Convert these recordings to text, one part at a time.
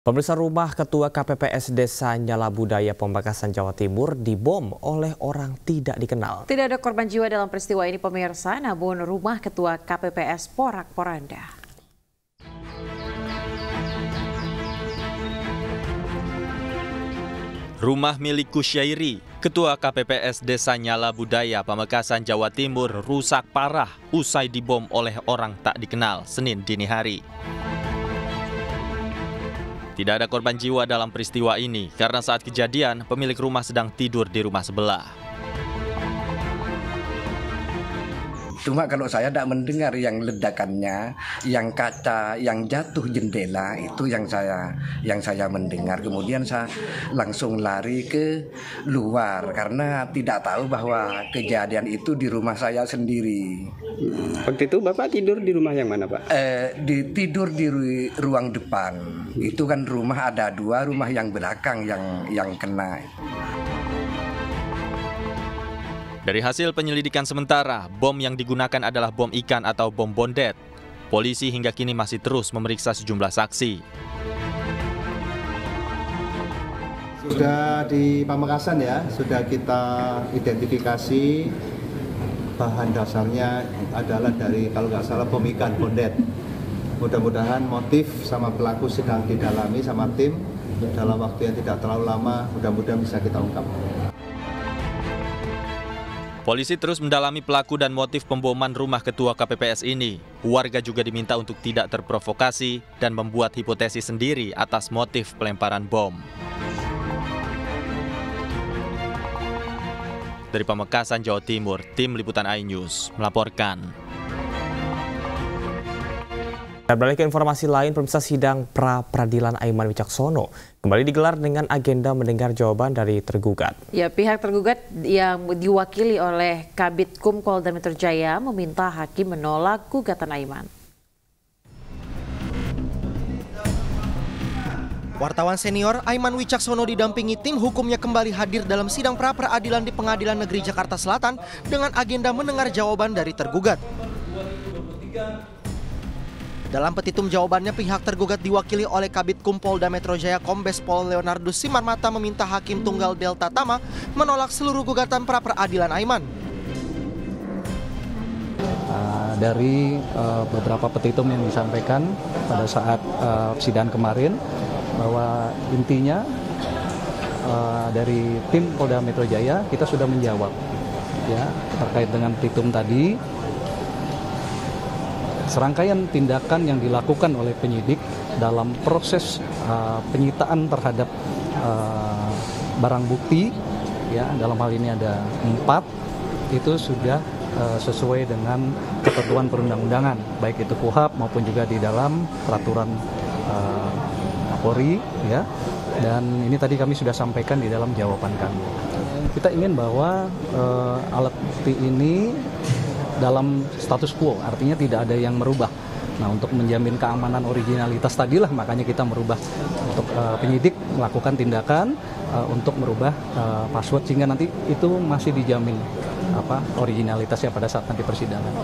Pemirsa, rumah Ketua KPPS Desa Nyala Budaya Pamekasan, Jawa Timur dibom oleh orang tidak dikenal. Tidak ada korban jiwa dalam peristiwa ini, pemirsa, namun rumah Ketua KPPS porak-poranda. Rumah milik Kusyairi, Ketua KPPS Desa Nyala Budaya Pamekasan, Jawa Timur rusak parah usai dibom oleh orang tak dikenal Senin dini hari. Tidak ada korban jiwa dalam peristiwa ini karena saat kejadian pemilik rumah sedang tidur di rumah sebelah. Cuma kalau saya tidak mendengar yang ledakannya, yang kaca, yang jatuh jendela, itu yang saya mendengar. Kemudian saya langsung lari ke luar karena tidak tahu bahwa kejadian itu di rumah saya sendiri. Waktu itu Bapak tidur di rumah yang mana, Pak? Tidur di ruang depan. Itu kan rumah ada dua, rumah yang belakang yang kena. Dari hasil penyelidikan sementara, bom yang digunakan adalah bom ikan atau bom bondet. Polisi hingga kini masih terus memeriksa sejumlah saksi. Sudah di Pamekasan ya, sudah kita identifikasi bahan dasarnya adalah dari, kalau nggak salah, bom ikan bondet. Mudah-mudahan motif sama pelaku sedang didalami sama tim. Dalam waktu yang tidak terlalu lama, mudah-mudahan bisa kita ungkap. Polisi terus mendalami pelaku dan motif pemboman rumah Ketua KPPS ini. Warga juga diminta untuk tidak terprovokasi dan membuat hipotesis sendiri atas motif pelemparan bom. Dari Pamekasan, Jawa Timur, Tim Liputan iNews melaporkan. Dan beralih ke informasi lain, pemirsa, sidang pra-peradilan Aiman Wicaksono kembali digelar dengan agenda mendengar jawaban dari tergugat. Ya, pihak tergugat yang diwakili oleh Kabid Kum Polda Metro Jaya meminta hakim menolak gugatan Aiman. Wartawan senior Aiman Wicaksono didampingi tim hukumnya kembali hadir dalam sidang pra-peradilan di Pengadilan Negeri Jakarta Selatan dengan agenda mendengar jawaban dari tergugat. Dalam petitum jawabannya, pihak tergugat diwakili oleh Kabid Kum Polda Metro Jaya Kombes Pol Leonardus Simarmata meminta Hakim Tunggal Delta Tama menolak seluruh gugatan pra-peradilan Aiman. Dari beberapa petitum yang disampaikan pada saat sidang kemarin, bahwa intinya dari tim Polda Metro Jaya kita sudah menjawab ya terkait dengan petitum tadi. Serangkaian tindakan yang dilakukan oleh penyidik dalam proses penyitaan terhadap barang bukti, ya dalam hal ini ada 4, itu sudah sesuai dengan ketentuan perundang-undangan, baik itu KUHP maupun juga di dalam peraturan Kapolri, ya. Dan ini tadi kami sudah sampaikan di dalam jawaban kami. Kita ingin bahwa alat bukti ini dalam status quo, artinya tidak ada yang merubah. Nah, untuk menjamin keamanan originalitas tadilah makanya kita merubah untuk penyidik melakukan tindakan untuk merubah password sehingga nanti itu masih dijamin originalitasnya pada saat nanti persidangan.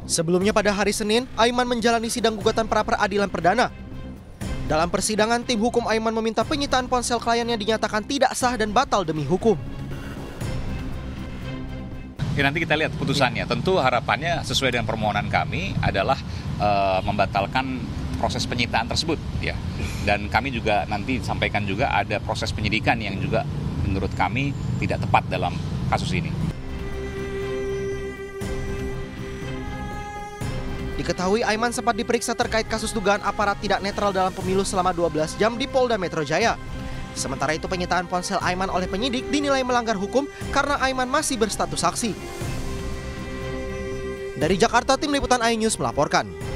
Sebelumnya pada hari Senin, Aiman menjalani sidang gugatan pra-peradilan perdana. Dalam persidangan, tim hukum Aiman meminta penyitaan ponsel kliennya dinyatakan tidak sah dan batal demi hukum. Ya, nanti kita lihat putusannya. Tentu harapannya sesuai dengan permohonan kami adalah membatalkan proses penyitaan tersebut, ya. Dan kami juga nanti sampaikan juga ada proses penyidikan yang juga menurut kami tidak tepat dalam kasus ini. Diketahui Aiman sempat diperiksa terkait kasus dugaan aparat tidak netral dalam pemilu selama 12 jam di Polda Metro Jaya. Sementara itu, penyitaan ponsel Aiman oleh penyidik dinilai melanggar hukum karena Aiman masih berstatus saksi. Dari Jakarta, Tim Liputan iNews melaporkan.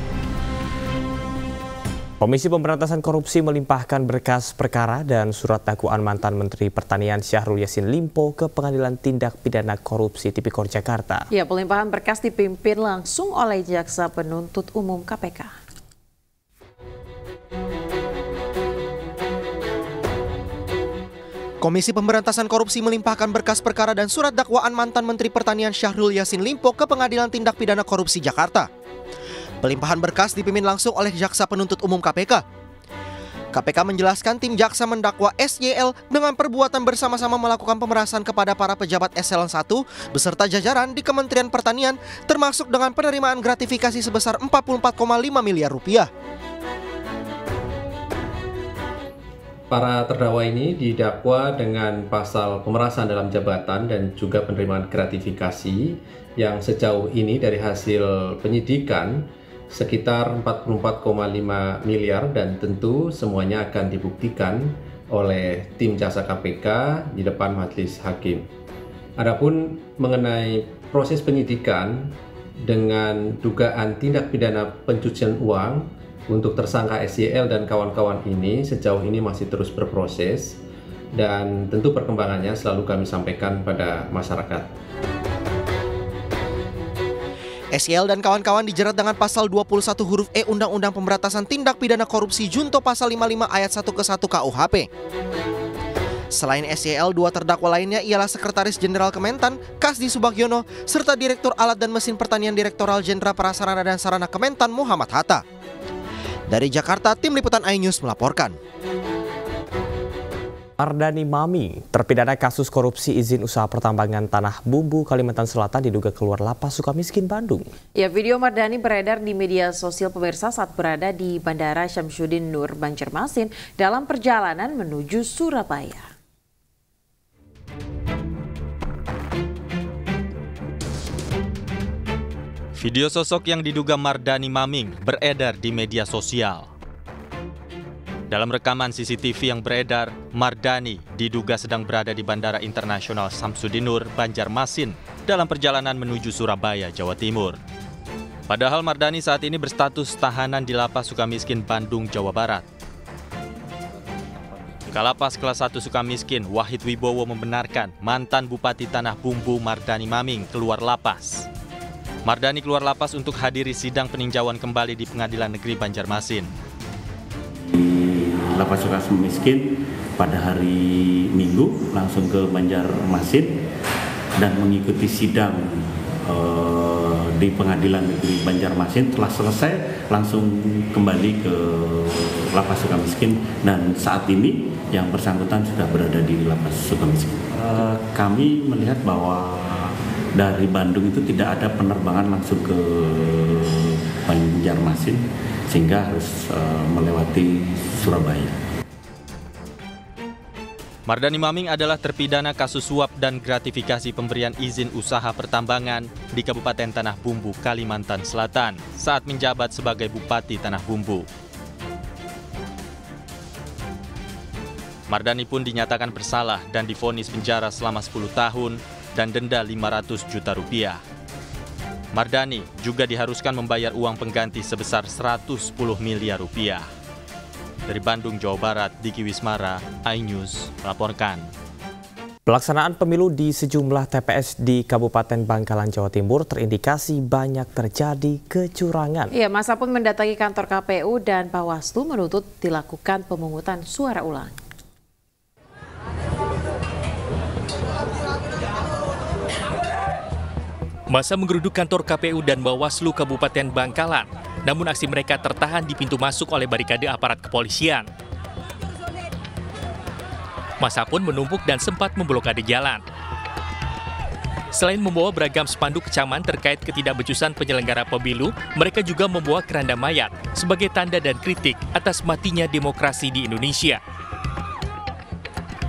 Komisi Pemberantasan Korupsi melimpahkan berkas perkara dan surat dakwaan mantan Menteri Pertanian Syahrul Yassin Limpo ke Pengadilan Tindak Pidana Korupsi Tipikor Jakarta. Ya, pelimpahan berkas dipimpin langsung oleh Jaksa Penuntut Umum KPK. Komisi Pemberantasan Korupsi melimpahkan berkas perkara dan surat dakwaan mantan Menteri Pertanian Syahrul Yassin Limpo ke Pengadilan Tindak Pidana Korupsi Jakarta. Pelimpahan berkas dipimpin langsung oleh Jaksa Penuntut Umum KPK. KPK menjelaskan tim jaksa mendakwa SYL dengan perbuatan bersama-sama melakukan pemerasan kepada para pejabat eselon 1 beserta jajaran di Kementerian Pertanian, termasuk dengan penerimaan gratifikasi sebesar 44,5 miliar rupiah. Para terdakwa ini didakwa dengan pasal pemerasan dalam jabatan dan juga penerimaan gratifikasi yang sejauh ini dari hasil penyidikan sekitar 44,5 miliar dan tentu semuanya akan dibuktikan oleh tim jaksa KPK di depan majelis hakim. Adapun mengenai proses penyidikan dengan dugaan tindak pidana pencucian uang untuk tersangka SYL dan kawan-kawan ini sejauh ini masih terus berproses dan tentu perkembangannya selalu kami sampaikan pada masyarakat. SYL dan kawan-kawan dijerat dengan pasal 21 huruf E Undang-Undang Pemberantasan Tindak Pidana Korupsi Junto pasal 55 ayat 1 ke 1 KUHP. Selain SYL, dua terdakwa lainnya ialah Sekretaris Jenderal Kementan, Kasdi Subagiono, serta Direktur Alat dan Mesin Pertanian Direktoral Jenderal Prasarana dan Sarana Kementan Muhammad Hatta. Dari Jakarta, Tim Liputan iNews melaporkan. Mardani Maming, terpidana kasus korupsi izin usaha pertambangan tanah bumbu Kalimantan Selatan diduga keluar lapas Sukamiskin, Bandung. Ya, video Mardani beredar di media sosial pemirsa saat berada di Bandara Syamsuddin Nur, Banjarmasin dalam perjalanan menuju Surabaya. Video sosok yang diduga Mardani Maming beredar di media sosial. Dalam rekaman CCTV yang beredar, Mardani diduga sedang berada di Bandara Internasional Syamsuddin Nur, Banjarmasin dalam perjalanan menuju Surabaya, Jawa Timur. Padahal Mardani saat ini berstatus tahanan di Lapas Sukamiskin, Bandung, Jawa Barat. Kalapas kelas 1 Sukamiskin, Wahid Wibowo membenarkan mantan Bupati Tanah Bumbu Mardani Maming keluar lapas. Mardani keluar lapas untuk hadiri sidang peninjauan kembali di Pengadilan Negeri Banjarmasin. Di Lapas Sukamiskin pada hari Minggu langsung ke Banjarmasin dan mengikuti sidang di Pengadilan Negeri Banjarmasin. Telah selesai langsung kembali ke Lapas Sukamiskin dan saat ini yang bersangkutan sudah berada di Lapas Sukamiskin. Kami melihat bahwa dari Bandung itu tidak ada penerbangan langsung ke Banjarmasin sehingga harus melewati Surabaya. Mardani Maming adalah terpidana kasus suap dan gratifikasi pemberian izin usaha pertambangan di Kabupaten Tanah Bumbu, Kalimantan Selatan saat menjabat sebagai Bupati Tanah Bumbu. Mardani pun dinyatakan bersalah dan divonis penjara selama 10 tahun dan denda 500 juta rupiah. Mardani juga diharuskan membayar uang pengganti sebesar 110 miliar rupiah. Dari Bandung, Jawa Barat, Diki Wismara, iNews melaporkan. Pelaksanaan pemilu di sejumlah TPS di Kabupaten Bangkalan, Jawa Timur terindikasi banyak terjadi kecurangan. Ya, masa pun mendatangi kantor KPU dan Bawaslu menuntut dilakukan pemungutan suara ulang. Masa menggeruduk kantor KPU dan Bawaslu Kabupaten Bangkalan, namun aksi mereka tertahan di pintu masuk oleh barikade aparat kepolisian. Masa pun menumpuk dan sempat memblokade jalan. Selain membawa beragam spanduk kecaman terkait ketidakbecusan penyelenggara pemilu, mereka juga membawa keranda mayat sebagai tanda dan kritik atas matinya demokrasi di Indonesia.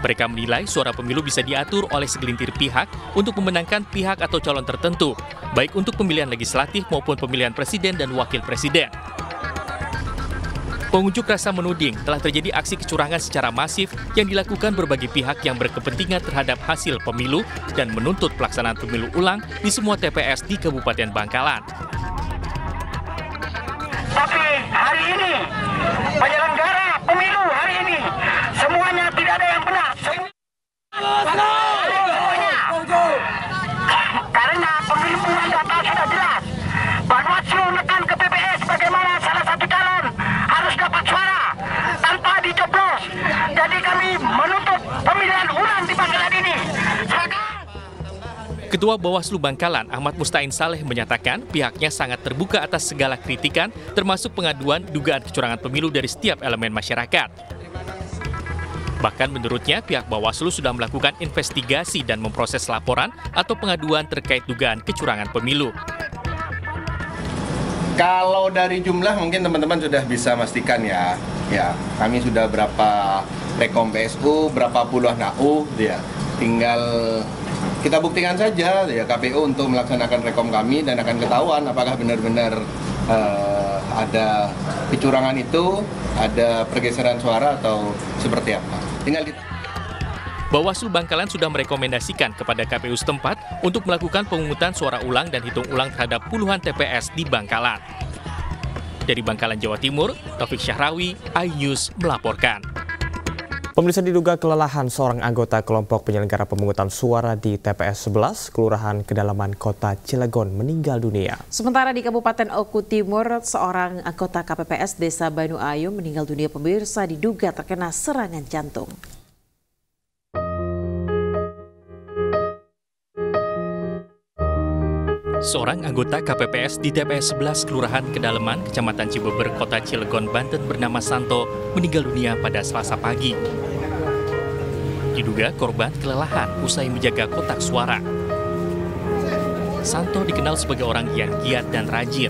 Mereka menilai suara pemilu bisa diatur oleh segelintir pihak untuk memenangkan pihak atau calon tertentu, baik untuk pemilihan legislatif maupun pemilihan presiden dan wakil presiden. Pengunjuk rasa menuding telah terjadi aksi kecurangan secara masif yang dilakukan berbagai pihak yang berkepentingan terhadap hasil pemilu dan menuntut pelaksanaan pemilu ulang di semua TPS di Kabupaten Bangkalan. Tapi hari ini, penyelenggara pemilu hari ini, semuanya tidak ada yang benar. Karena penghitungan data sudah jelas. Bawaslu menekan ke PPS bagaimana salah satu calon harus dapat suara tanpa dicoblos. Jadi kami menuntut pemilihan ulang. Ketua Bawaslu Bangkalan, Ahmad Mustain Saleh menyatakan pihaknya sangat terbuka atas segala kritikan, termasuk pengaduan dugaan kecurangan pemilu dari setiap elemen masyarakat. Bahkan menurutnya, pihak Bawaslu sudah melakukan investigasi dan memproses laporan atau pengaduan terkait dugaan kecurangan pemilu. Kalau dari jumlah mungkin teman-teman sudah bisa pastikan ya. Ya, kami sudah berapa rekom PSU, berapa puluhan AU, ya. Tinggal kita buktikan saja ya KPU untuk melaksanakan rekom kami dan akan ketahuan apakah benar-benar ada kecurangan itu, ada pergeseran suara atau seperti apa. Tinggal kita. Bawaslu Bangkalan sudah merekomendasikan kepada KPU setempat untuk melakukan pemungutan suara ulang dan hitung ulang terhadap puluhan TPS di Bangkalan. Dari Bangkalan, Jawa Timur, Taufik Syahrawi, iNews melaporkan. Pemirsa, diduga kelelahan seorang anggota kelompok penyelenggara pemungutan suara di TPS 11, Kelurahan Kedalaman, Kota Cilegon meninggal dunia. Sementara di Kabupaten Oku Timur, seorang anggota KPPS Desa Banu Ayu meninggal dunia, pemirsa, diduga terkena serangan jantung. Seorang anggota KPPS di TPS 11 Kelurahan Kedalaman, Kecamatan Cibeber, Kota Cilegon, Banten bernama Santo meninggal dunia pada Selasa pagi. Diduga korban kelelahan usai menjaga kotak suara. Santo dikenal sebagai orang yang giat dan rajin.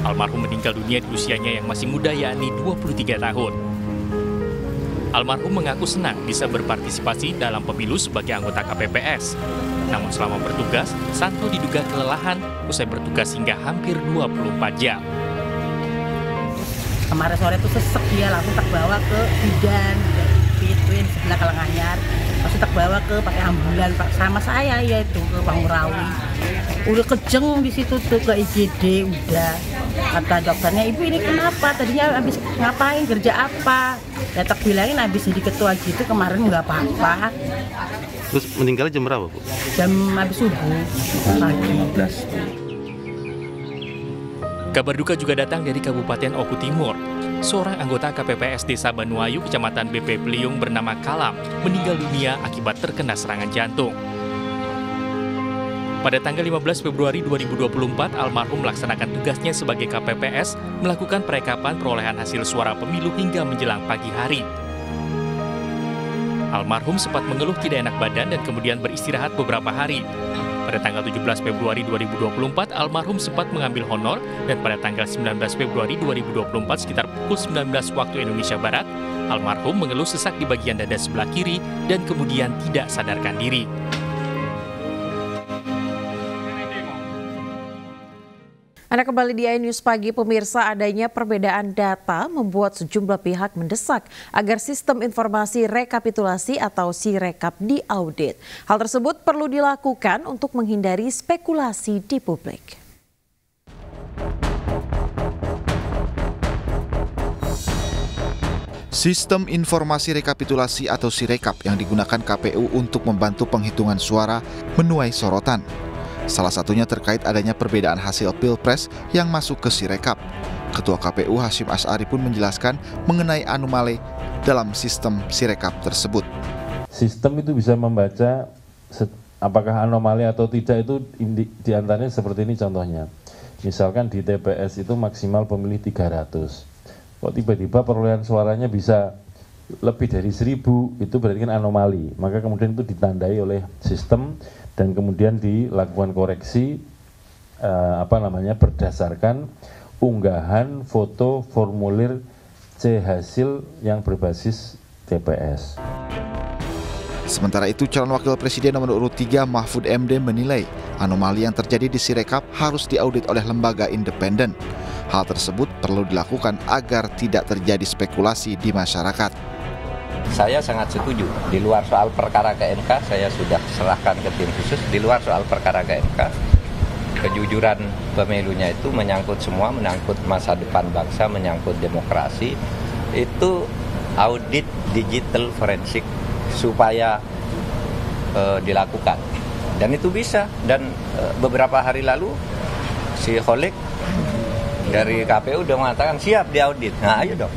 Almarhum meninggal dunia di usianya yang masih muda, yakni 23 tahun. Almarhum mengaku senang bisa berpartisipasi dalam pemilu sebagai anggota KPPS. Namun selama bertugas, Santo diduga kelelahan usai bertugas hingga hampir 24 jam. Kemarin sore itu sesek, dia langsung terbawa ke bidan, di sebelah Kalanganyar. Langsung terbawa ke pakai ambulan sama saya, yaitu ke Pangurawi. Udah kejeng di situ tuh ke IGD, udah. Kata dokternya, ibu ini kenapa? Tadinya habis ngapain, kerja apa? Ya tak bilangin habis jadi ketua gitu, kemarin nggak apa-apa. Terus meninggalnya jam berapa, Bu? Jam habis subuh pagi. Kabar duka juga datang dari Kabupaten Oku Timur. Seorang anggota KPPS Desa Banu Ayu, Kecamatan BP Peliung bernama Kalam, meninggal dunia akibat terkena serangan jantung. Pada tanggal 15 Februari 2024, almarhum melaksanakan tugasnya sebagai KPPS, melakukan perekapan perolehan hasil suara pemilu hingga menjelang pagi hari. Almarhum sempat mengeluh tidak enak badan dan kemudian beristirahat beberapa hari. Pada tanggal 17 Februari 2024, almarhum sempat mengambil honor dan pada tanggal 19 Februari 2024 sekitar pukul 19 waktu Indonesia Barat, almarhum mengeluh sesak di bagian dada sebelah kiri dan kemudian tidak sadarkan diri. Anda kembali di iNews Pagi, pemirsa. Adanya perbedaan data membuat sejumlah pihak mendesak agar sistem informasi rekapitulasi atau Sirekap diaudit. Hal tersebut perlu dilakukan untuk menghindari spekulasi di publik. Sistem informasi rekapitulasi atau Sirekap yang digunakan KPU untuk membantu penghitungan suara menuai sorotan. Salah satunya terkait adanya perbedaan hasil Pilpres yang masuk ke Sirekap. Ketua KPU Hasyim Asy'ari pun menjelaskan mengenai anomali dalam sistem Sirekap tersebut. Sistem itu bisa membaca apakah anomali atau tidak, itu diantaranya seperti ini contohnya. Misalkan di TPS itu maksimal pemilih 300. Kok tiba-tiba perolehan suaranya bisa lebih dari 1000, itu berarti kan anomali. Maka kemudian itu ditandai oleh sistem dan kemudian dilakukan koreksi berdasarkan unggahan foto formulir C hasil yang berbasis TPS. Sementara itu, calon wakil presiden nomor urut 3 Mahfud MD menilai anomali yang terjadi di Sirekap harus diaudit oleh lembaga independen. Hal tersebut perlu dilakukan agar tidak terjadi spekulasi di masyarakat. Saya sangat setuju. Di luar soal perkara ke MK, saya sudah serahkan ke tim khusus. Di luar soal perkara ke MK, kejujuran pemilunya itu menyangkut semua, menyangkut masa depan bangsa, menyangkut demokrasi. Itu audit digital forensik supaya dilakukan. Dan itu bisa. Dan beberapa hari lalu si Kholik dari KPU udah mengatakan siap diaudit. Nah, ayo dong.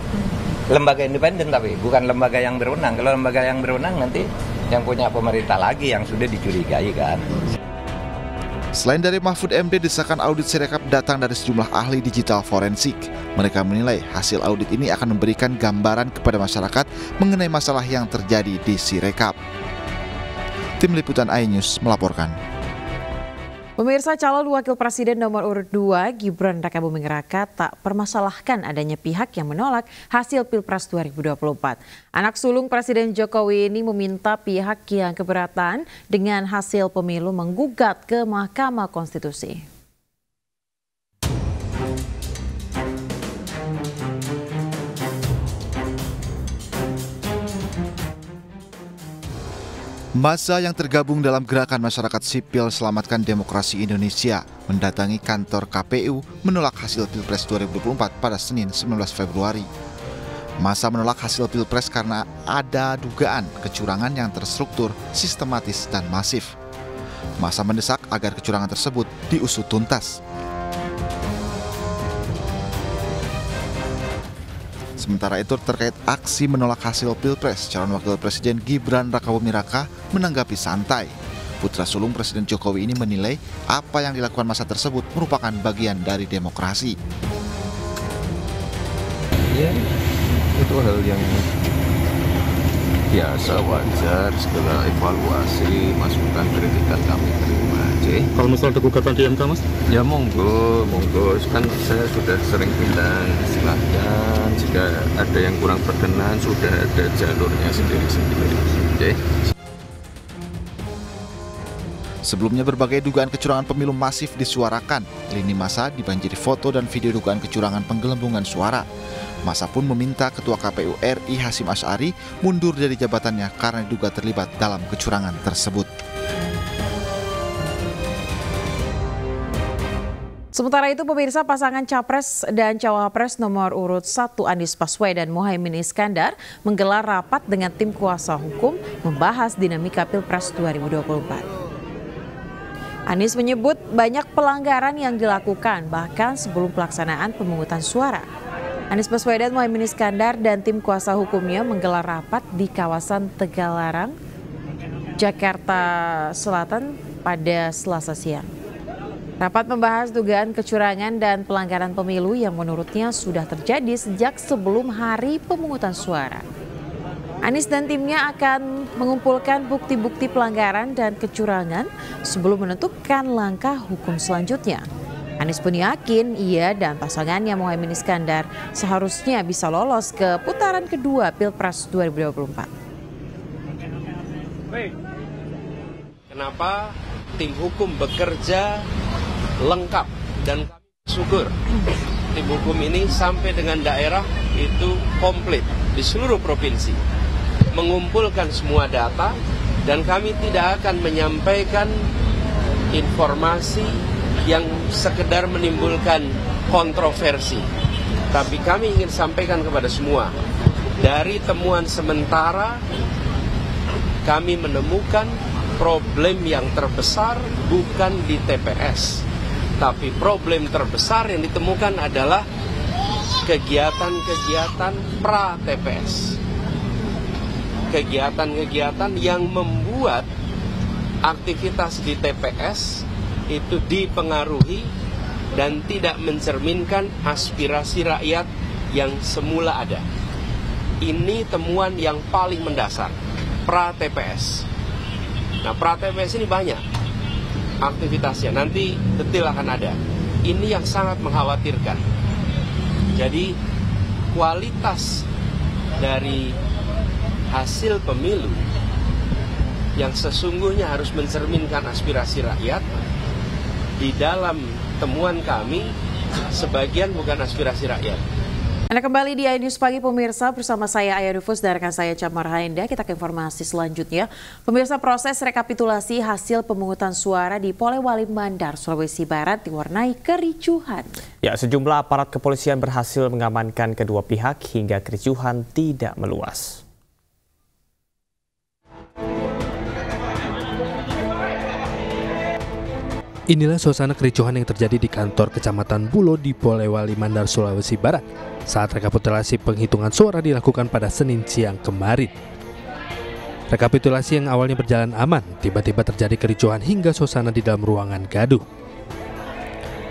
Lembaga independen tapi bukan lembaga yang berwenang. Kalau lembaga yang berwenang nanti yang punya pemerintah lagi yang sudah dicurigai kan. Selain dari Mahfud MD, desakan audit Sirekap datang dari sejumlah ahli digital forensik. Mereka menilai hasil audit ini akan memberikan gambaran kepada masyarakat mengenai masalah yang terjadi di Sirekap. Tim Liputan iNews melaporkan. Pemirsa, calon wakil presiden nomor urut 2 Gibran Rakabuming Raka tak permasalahkan adanya pihak yang menolak hasil Pilpres 2024. Anak sulung Presiden Jokowi ini meminta pihak yang keberatan dengan hasil pemilu menggugat ke Mahkamah Konstitusi. Massa yang tergabung dalam gerakan masyarakat sipil Selamatkan Demokrasi Indonesia mendatangi kantor KPU menolak hasil Pilpres 2024 pada Senin 19 Februari. Massa menolak hasil Pilpres karena ada dugaan kecurangan yang terstruktur, sistematis, dan masif. Massa mendesak agar kecurangan tersebut diusut tuntas. Sementara itu, terkait aksi menolak hasil Pilpres, calon wakil presiden Gibran Rakabuming Raka menanggapi santai. Putra sulung Presiden Jokowi ini menilai apa yang dilakukan massa tersebut merupakan bagian dari demokrasi. Ya, itu hal yang biasa, wajar, segala evaluasi, masukan, kritikan kami terima aja. Kalau misalnya ada gugatan di MK, Mas? Ya monggo. Kan saya sudah sering bilang, silahkan. Jika ada yang kurang berkenan, sudah ada jalurnya sendiri-sendiri. Oke. Sebelumnya berbagai dugaan kecurangan pemilu masif disuarakan. Lini massa dibanjiri foto dan video dugaan kecurangan penggelembungan suara. Massa pun meminta Ketua KPU RI Hasyim Asy'ari mundur dari jabatannya karena diduga terlibat dalam kecurangan tersebut. Sementara itu, pemirsa, pasangan Capres dan Cawapres nomor urut 1 Anies Baswedan dan Muhaimin Iskandar menggelar rapat dengan tim kuasa hukum membahas dinamika Pilpres 2024. Anies menyebut banyak pelanggaran yang dilakukan bahkan sebelum pelaksanaan pemungutan suara. Anies Baswedan, Muhaimin Iskandar, dan tim kuasa hukumnya menggelar rapat di kawasan Tegalarang, Jakarta Selatan pada Selasa siang. Rapat membahas dugaan kecurangan dan pelanggaran pemilu yang menurutnya sudah terjadi sejak sebelum hari pemungutan suara. Anies dan timnya akan mengumpulkan bukti-bukti pelanggaran dan kecurangan sebelum menentukan langkah hukum selanjutnya. Anies pun yakin ia dan pasangannya Muhaimin Iskandar seharusnya bisa lolos ke putaran kedua Pilpres 2024. Kenapa tim hukum bekerja lengkap dan kami syukur tim hukum ini sampai dengan daerah itu komplit di seluruh provinsi, mengumpulkan semua data, dan kami tidak akan menyampaikan informasi yang sekedar menimbulkan kontroversi, tapi kami ingin sampaikan kepada semua, dari temuan sementara kami menemukan problem yang terbesar bukan di TPS, tapi problem terbesar yang ditemukan adalah kegiatan-kegiatan pra-TPS. Kegiatan-kegiatan yang membuat aktivitas di TPS itu dipengaruhi dan tidak mencerminkan aspirasi rakyat yang semula ada. Ini temuan yang paling mendasar, pra-TPS. Nah, pra-TPS ini banyak aktivitasnya, nanti detail akan ada. Ini yang sangat mengkhawatirkan. Jadi kualitas dari hasil pemilu yang sesungguhnya harus mencerminkan aspirasi rakyat, di dalam temuan kami sebagian bukan aspirasi rakyat. Anda kembali di iNews Pagi, pemirsa, bersama saya Aya Dufus dan rekan saya Camar Haenda. Kita ke informasi selanjutnya. Pemirsa, proses rekapitulasi hasil pemungutan suara di Polewali Mandar, Sulawesi Barat diwarnai kericuhan. Ya, sejumlah aparat kepolisian berhasil mengamankan kedua pihak hingga kericuhan tidak meluas. Inilah suasana kericuhan yang terjadi di kantor Kecamatan Bulo di Polewali Mandar, Sulawesi Barat saat rekapitulasi penghitungan suara dilakukan pada Senin siang kemarin. Rekapitulasi yang awalnya berjalan aman, tiba-tiba terjadi kericuhan hingga suasana di dalam ruangan gaduh.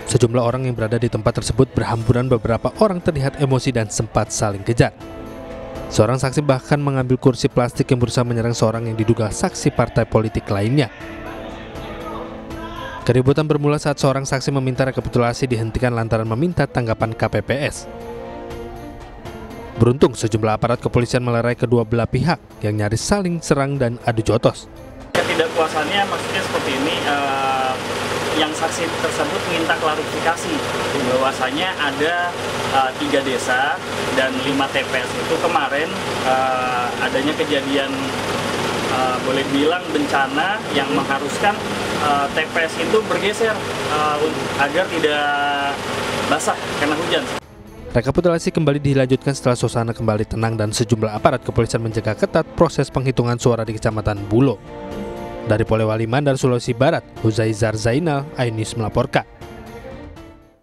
Sejumlah orang yang berada di tempat tersebut berhamburan, beberapa orang terlihat emosi dan sempat saling kejar. Seorang saksi bahkan mengambil kursi plastik yang berusaha menyerang seorang yang diduga saksi partai politik lainnya. Keributan bermula saat seorang saksi meminta rekapitulasi dihentikan lantaran meminta tanggapan KPPS. Beruntung sejumlah aparat kepolisian melerai kedua belah pihak yang nyaris saling serang dan adu jotos. Ketidakpuasannya maksudnya seperti ini, yang saksi tersebut minta klarifikasi bahwasanya ada 3 desa dan 5 TPS itu kemarin adanya kejadian boleh bilang bencana yang mengharuskan TPS itu bergeser agar tidak basah karena hujan. Rekapitulasi kembali dilanjutkan setelah suasana kembali tenang dan sejumlah aparat kepolisian menjaga ketat proses penghitungan suara di Kecamatan Bulo. Dari Polewali Mandar, Sulawesi Barat, Huzaizar Zainal, iNews melaporkan.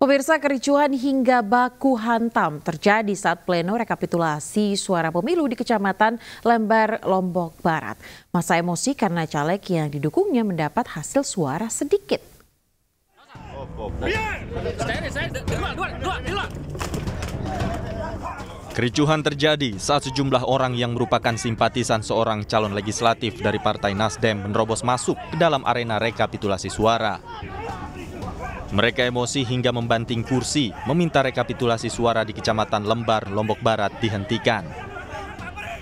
Pemirsa, kericuhan hingga baku hantam terjadi saat pleno rekapitulasi suara pemilu di Kecamatan Lembar, Lombok Barat. Masa emosi karena caleg yang didukungnya mendapat hasil suara sedikit. Kericuhan terjadi saat sejumlah orang yang merupakan simpatisan seorang calon legislatif dari Partai Nasdem menerobos masuk ke dalam arena rekapitulasi suara. Mereka emosi hingga membanting kursi, meminta rekapitulasi suara di Kecamatan Lembar, Lombok Barat dihentikan.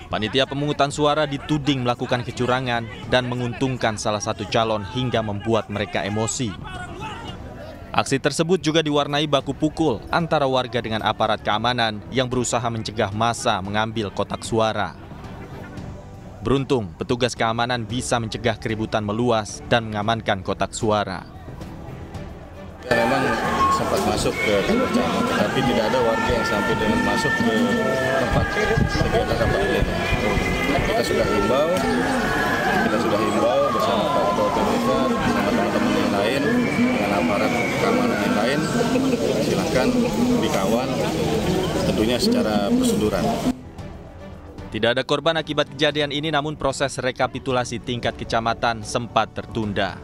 Panitia pemungutan suara dituding melakukan kecurangan dan menguntungkan salah satu calon hingga membuat mereka emosi. Aksi tersebut juga diwarnai baku pukul antara warga dengan aparat keamanan yang berusaha mencegah massa mengambil kotak suara. Beruntung, petugas keamanan bisa mencegah keributan meluas dan mengamankan kotak suara. Memang sempat masuk ke kantor camat, tapi tidak ada warga yang sampai dengan masuk ke tempat kegiatan rapat pleno. Kita sudah himbau bersama Pak Ketua PPK, bersama teman-teman yang lain, dengan aparat keamanan yang lain, silakan dikawal, tentunya secara proseduran. Tidak ada korban akibat kejadian ini, namun proses rekapitulasi tingkat kecamatan sempat tertunda.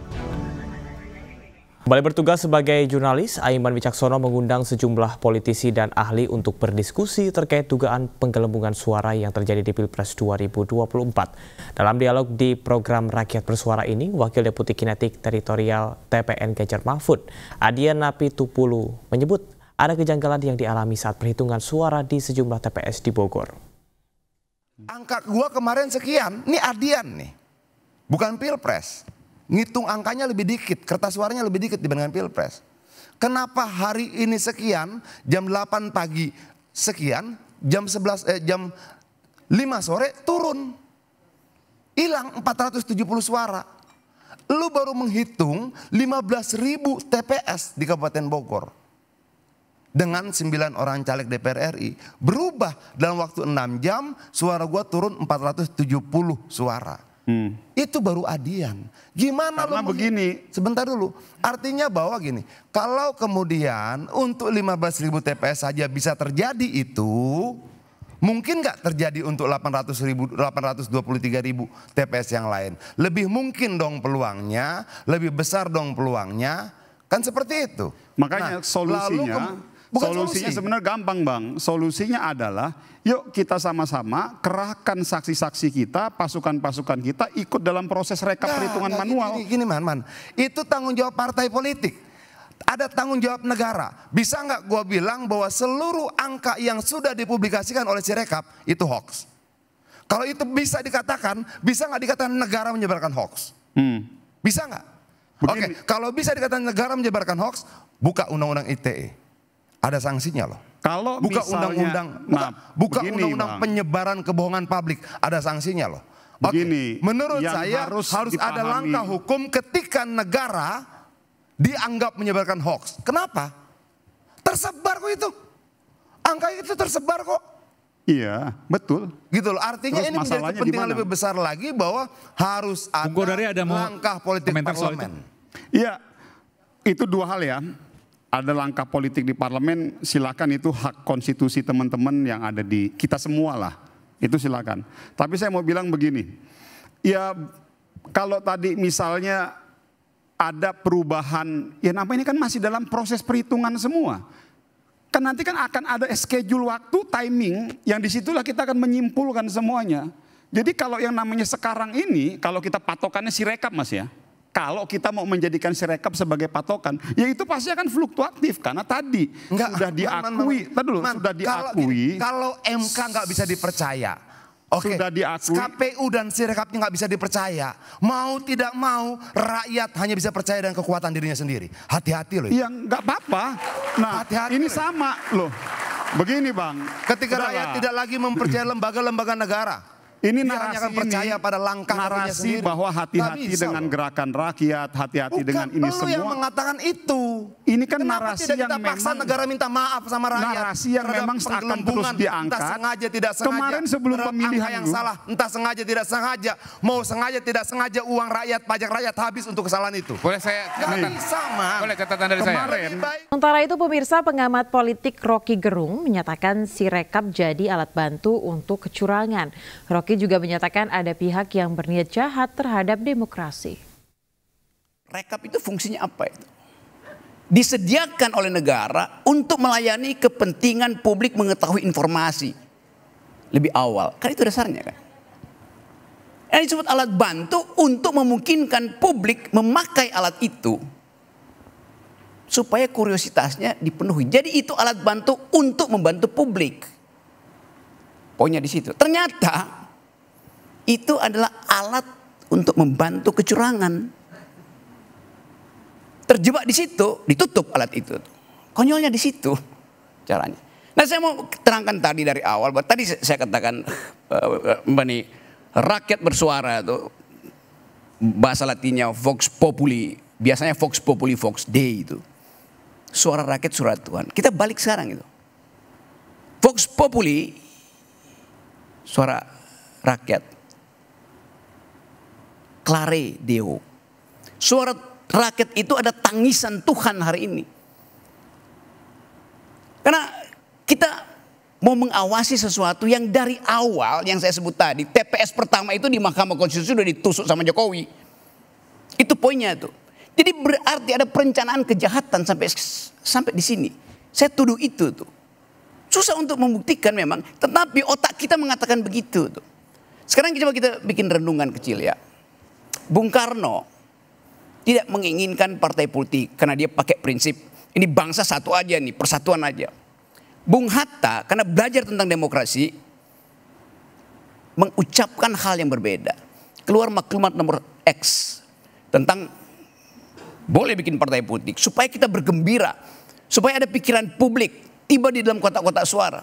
Kembali bertugas sebagai jurnalis, Aiman Wicaksono mengundang sejumlah politisi dan ahli untuk berdiskusi terkait dugaan penggelembungan suara yang terjadi di Pilpres 2024. Dalam dialog di program Rakyat Bersuara ini, Wakil Deputi Kinetik Teritorial TPN Ganjar Mahfud, Adian Napitupulu, menyebut ada kejanggalan yang dialami saat perhitungan suara di sejumlah TPS di Bogor. Angka gua kemarin sekian, ini Adian nih, bukan Pilpres. Ngitung angkanya lebih dikit, kertas suaranya lebih dikit dibandingkan Pilpres. Kenapa hari ini sekian, jam 8 pagi sekian, jam 5 sore turun. Hilang 470 suara. Lu baru menghitung 15.000 TPS di Kabupaten Bogor. Dengan 9 orang caleg DPR RI. Berubah dalam waktu 6 jam, suara gua turun 470 suara. Itu baru Adian. Gimana karena begini? Sebentar dulu. Artinya bahwa gini, kalau kemudian untuk 15.000 TPS saja bisa terjadi itu, mungkin nggak terjadi untuk 823.000 TPS yang lain. Lebih mungkin dong peluangnya, lebih besar dong peluangnya, kan seperti itu. Makanya solusinya sebenarnya gampang Bang. Solusinya adalah yuk kita sama-sama kerahkan saksi-saksi kita, pasukan-pasukan kita ikut dalam proses rekap perhitungan manual. Gini Man. Itu tanggung jawab partai politik. Ada tanggung jawab negara. Bisa nggak gua bilang bahwa seluruh angka yang sudah dipublikasikan oleh Sirekap itu hoax? Kalau itu bisa dikatakan, bisa nggak dikatakan negara menyebarkan hoax? Bisa nggak? Oke, kalau bisa dikatakan negara menyebarkan hoax, buka undang-undang ITE. Ada sanksinya loh. Kalau buka misalnya, undang-undang penyebaran kebohongan publik, ada sanksinya loh. Begini, menurut saya harus ada langkah hukum ketika negara dianggap menyebarkan hoax. Kenapa? Tersebar kok itu. Angka itu tersebar kok. Iya, betul. Gitu loh. Artinya terus ini menjadi kepentingan lebih besar lagi bahwa harus ada langkah politik parlemen. Iya, itu dua hal ya. Ada langkah politik di parlemen, silakan, itu hak konstitusi teman-teman yang ada di kita semua lah. Itu silakan. Tapi saya mau bilang begini, Ya kalau tadi misalnya ada perubahan, ya namanya ini kan masih dalam proses perhitungan semua. Kan nanti kan akan ada schedule waktu, timing, yang disitulah kita akan menyimpulkan semuanya. Jadi kalau yang namanya sekarang ini, kalau kita patokannya Sirekap Mas ya. Kalau kita mau menjadikan Sirekap sebagai patokan, ya itu pasti akan fluktuatif karena tadi sudah diakui, sudah diakui. Kalau MK nggak bisa dipercaya, oke, sudah diakui. KPU dan Sirekapnya nggak bisa dipercaya, mau tidak mau rakyat hanya bisa percaya dengan kekuatan dirinya sendiri. Hati-hati loh. Iya nggak apa-apa. Nah ini sama loh. Begini Bang, ketika rakyat tidak lagi mempercayai lembaga-lembaga negara. Ini dia narasi hanya akan percaya pada langkah narasi bahwa hati-hati dengan gerakan rakyat, hati-hati dengan ini semua. Bukan yang mengatakan itu. Ini kan Kenapa narasi yang memang negara minta maaf sama rakyat. Narasi yang memang akan terus diangkat. Entah sengaja tidak sengaja. Kemarin sebelum pemilihan yang salah, entah sengaja tidak sengaja, mau sengaja tidak sengaja uang rakyat, pajak rakyat habis untuk kesalahan itu. Boleh saya catatan? Sama. Boleh catatan dari saya. Sementara itu pemirsa, pengamat politik Rocky Gerung menyatakan Sirekap jadi alat bantu untuk kecurangan. Rocky juga menyatakan ada pihak yang berniat jahat terhadap demokrasi. Rekap itu fungsinya apa itu? Disediakan oleh negara untuk melayani kepentingan publik mengetahui informasi lebih awal. Kan itu dasarnya kan. Yang disebut alat bantu untuk memungkinkan publik memakai alat itu supaya kuriositasnya dipenuhi. Jadi itu alat bantu untuk membantu publik. Poinnya di situ. Ternyata itu adalah alat untuk membantu kecurangan. Terjebak di situ, ditutup alat itu. Konyolnya di situ caranya. Nah saya mau terangkan tadi dari awal, tadi saya katakan rakyat bersuara itu bahasa latinnya Vox Populi, biasanya Vox Populi Vox Dei itu. Suara rakyat suara Tuhan. Kita balik sekarang itu. Vox Populi suara rakyat. Clare Deo. Suara rakyat itu ada tangisan Tuhan hari ini. Karena kita mau mengawasi sesuatu yang dari awal yang saya sebut tadi. TPS pertama itu di Mahkamah Konstitusi sudah ditusuk sama Jokowi. Itu poinnya itu. Jadi berarti ada perencanaan kejahatan sampai di sini. Saya tuduh itu tuh. Susah untuk membuktikan memang. Tetapi otak kita mengatakan begitu tuh. Sekarang coba kita bikin renungan kecil ya. Bung Karno tidak menginginkan partai politik karena dia pakai prinsip ini bangsa satu aja nih, persatuan aja. Bung Hatta karena belajar tentang demokrasi mengucapkan hal yang berbeda. Keluar maklumat nomor X tentang boleh bikin partai politik supaya kita bergembira, supaya ada pikiran publik tiba di dalam kotak-kotak suara.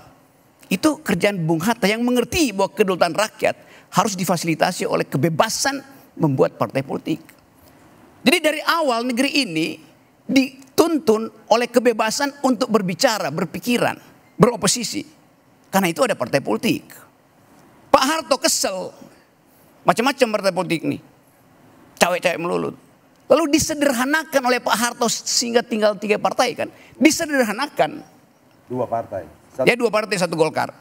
Itu kerjaan Bung Hatta yang mengerti bahwa kedaulatan rakyat harus difasilitasi oleh kebebasan membuat partai politik. Jadi dari awal negeri ini dituntun oleh kebebasan untuk berbicara, berpikiran, beroposisi. Karena itu ada partai politik. Pak Harto kesel. Macam-macam partai politik nih. Cawe-cawe melulu. Lalu disederhanakan oleh Pak Harto sehingga tinggal 3 partai kan. Disederhanakan. 2 partai. Ya 2 partai 1 Golkar.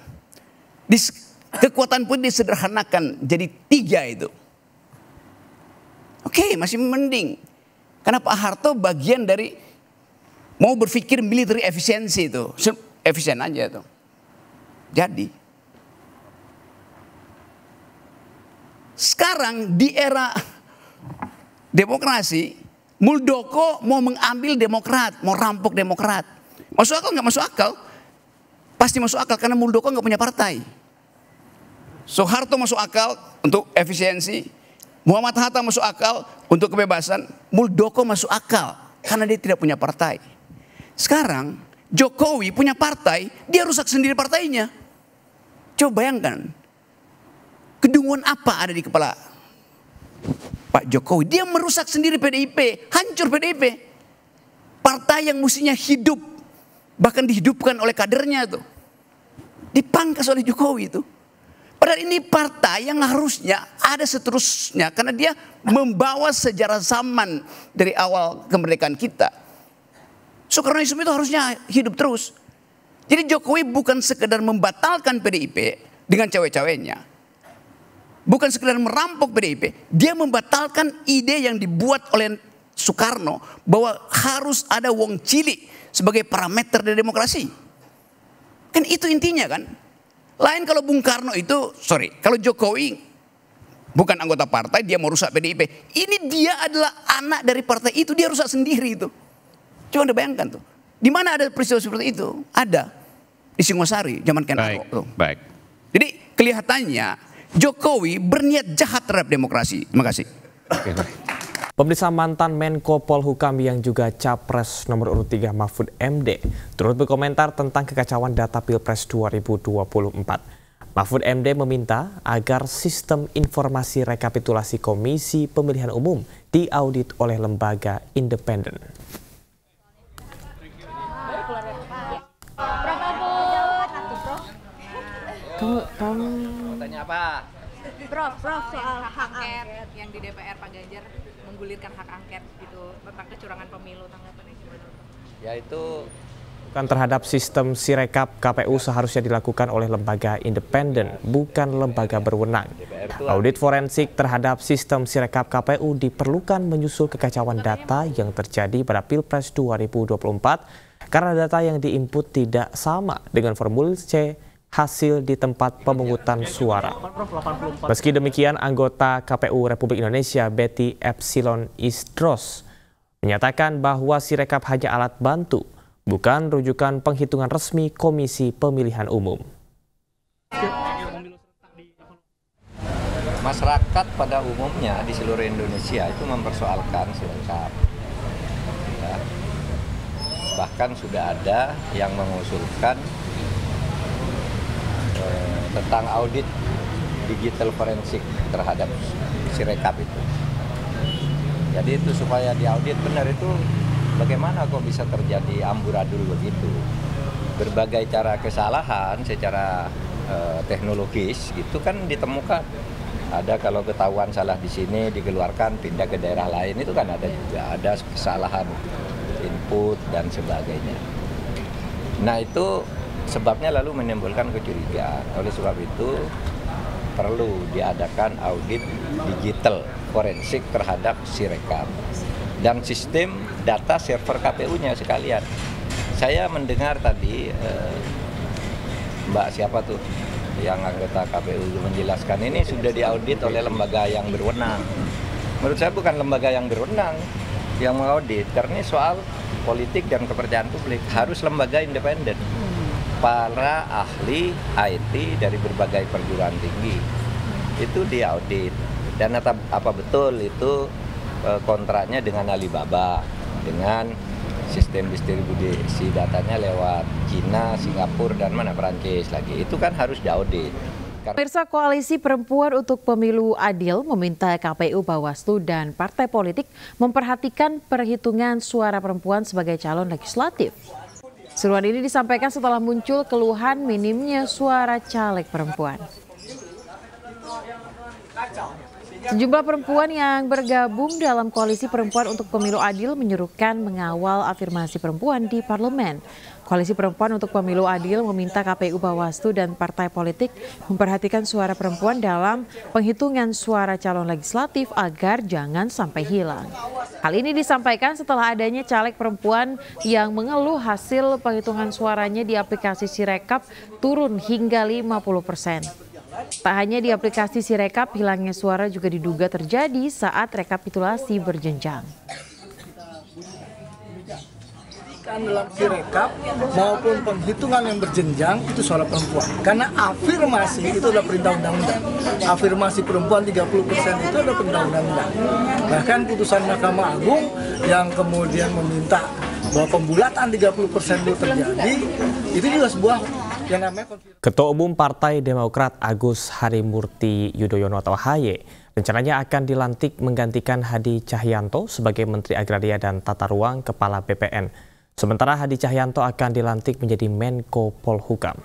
Kekuatan pun disederhanakan jadi 3 itu. Oke, masih mending. Karena Pak Harto bagian dari mau berpikir military efisiensi itu. Efisien aja itu. Jadi. Sekarang di era demokrasi, Muldoko mau mengambil Demokrat, mau rampok Demokrat. Masuk akal nggak masuk akal? Pasti masuk akal karena Muldoko nggak punya partai. Soeharto masuk akal untuk efisiensi. Muhammad Hatta masuk akal untuk kebebasan. Muldoko masuk akal karena dia tidak punya partai. Sekarang Jokowi punya partai, dia rusak sendiri partainya. Coba bayangkan. Kedunguan apa ada di kepala Pak Jokowi? Dia merusak sendiri PDIP, hancur PDIP. Partai yang mestinya hidup, bahkan dihidupkan oleh kadernya tuh. Dipangkas oleh Jokowi itu. Padahal ini partai yang harusnya ada seterusnya. Karena dia membawa sejarah zaman dari awal kemerdekaan kita. Soekarnoisme itu harusnya hidup terus. Jadi Jokowi bukan sekedar membatalkan PDIP dengan cawe-cawenya. bukan sekedar merampok PDIP, dia membatalkan ide yang dibuat oleh Soekarno bahwa harus ada wong cilik sebagai parameter dari demokrasi. Kan itu intinya kan. Lain kalau Bung Karno itu, kalau Jokowi bukan anggota partai, dia mau rusak PDIP. Ini dia adalah anak dari partai itu, dia rusak sendiri itu. Coba Anda bayangkan tuh. Di mana ada peristiwa seperti itu? Ada. Di Singosari, zaman Ken Arok. Baik. Jadi kelihatannya Jokowi berniat jahat terhadap demokrasi. Terima kasih. Pemirsa, mantan Menko Polhukam yang juga Capres nomor urut 3 Mahfud MD turut berkomentar tentang kekacauan data Pilpres 2024. Mahfud MD meminta agar sistem informasi rekapitulasi Komisi Pemilihan Umum diaudit oleh lembaga independen. Kamu tanya apa? Prof, soal hak angket yang di DPR Pak Ganjar menggulirkan hak angket gitu tentang kecurangan pemilu, tanggapannya gimana? Ya itu Bukan terhadap sistem Sirekap KPU seharusnya dilakukan oleh lembaga independen, bukan lembaga berwenang. Audit forensik terhadap sistem Sirekap KPU diperlukan menyusul kekacauan data yang terjadi pada Pilpres 2024 karena data yang diinput tidak sama dengan formulir C hasil di tempat pemungutan suara. Meski demikian, anggota KPU Republik Indonesia Betty Epsilon Isdros menyatakan bahwa Sirekap hanya alat bantu, bukan rujukan penghitungan resmi Komisi Pemilihan Umum. Masyarakat pada umumnya di seluruh Indonesia itu mempersoalkan Sirekap. Ya. Bahkan sudah ada yang mengusulkan tentang audit digital forensik terhadap Sirekap itu. Jadi itu supaya diaudit benar itu bagaimana kok bisa terjadi amburadul begitu. Berbagai cara kesalahan secara teknologis itu kan ditemukan. Ada kalau ketahuan salah di sini dikeluarkan pindah ke daerah lain itu kan ada juga. Ada kesalahan input dan sebagainya. Nah itu sebabnya lalu menimbulkan kecurigaan. Oleh sebab itu perlu diadakan audit digital forensik terhadap Sirekap dan sistem data server KPU-nya sekalian. Saya mendengar tadi Mbak siapa tuh yang anggota KPU menjelaskan ini sudah diaudit oleh lembaga yang berwenang. Menurut saya bukan lembaga yang berwenang yang mengaudit, karena soal politik dan kepercayaan publik harus lembaga independen. Para ahli IT dari berbagai perguruan tinggi itu diaudit, dan apa betul itu kontraknya dengan Alibaba, dengan sistem distribusi datanya lewat Cina, Singapura, dan mana Perancis lagi, itu kan harus diaudit. Pemirsa, Koalisi Perempuan untuk Pemilu Adil meminta KPU, Bawaslu, dan partai politik memperhatikan perhitungan suara perempuan sebagai calon legislatif. Seruan ini disampaikan setelah muncul keluhan minimnya suara caleg perempuan. Sejumlah perempuan yang bergabung dalam Koalisi Perempuan untuk Pemilu Adil menyerukan mengawal afirmasi perempuan di parlemen. Koalisi Perempuan untuk Pemilu Adil meminta KPU, Bawaslu, dan partai politik memperhatikan suara perempuan dalam penghitungan suara calon legislatif agar jangan sampai hilang. Hal ini disampaikan setelah adanya caleg perempuan yang mengeluh hasil penghitungan suaranya di aplikasi Sirekap turun hingga 50%. Tak hanya di aplikasi Sirekap, hilangnya suara juga diduga terjadi saat rekapitulasi berjenjang. Dalam Sirekap maupun penghitungan yang berjenjang itu suara perempuan. Karena afirmasi itu adalah perintah undang-undang. Afirmasi perempuan 30% itu adalah perintah undang-undang. Bahkan putusan Mahkamah Agung yang kemudian meminta bahwa pembulatan 30% itu terjadi, itu juga sebuah yang namanya Ketua Umum Partai Demokrat Agus Harimurti Yudhoyono atau AHY rencananya akan dilantik menggantikan Hadi Cahyanto sebagai Menteri Agraria dan Tata Ruang Kepala BPN. Sementara Hadi Cahyanto akan dilantik menjadi Menko Polhukam.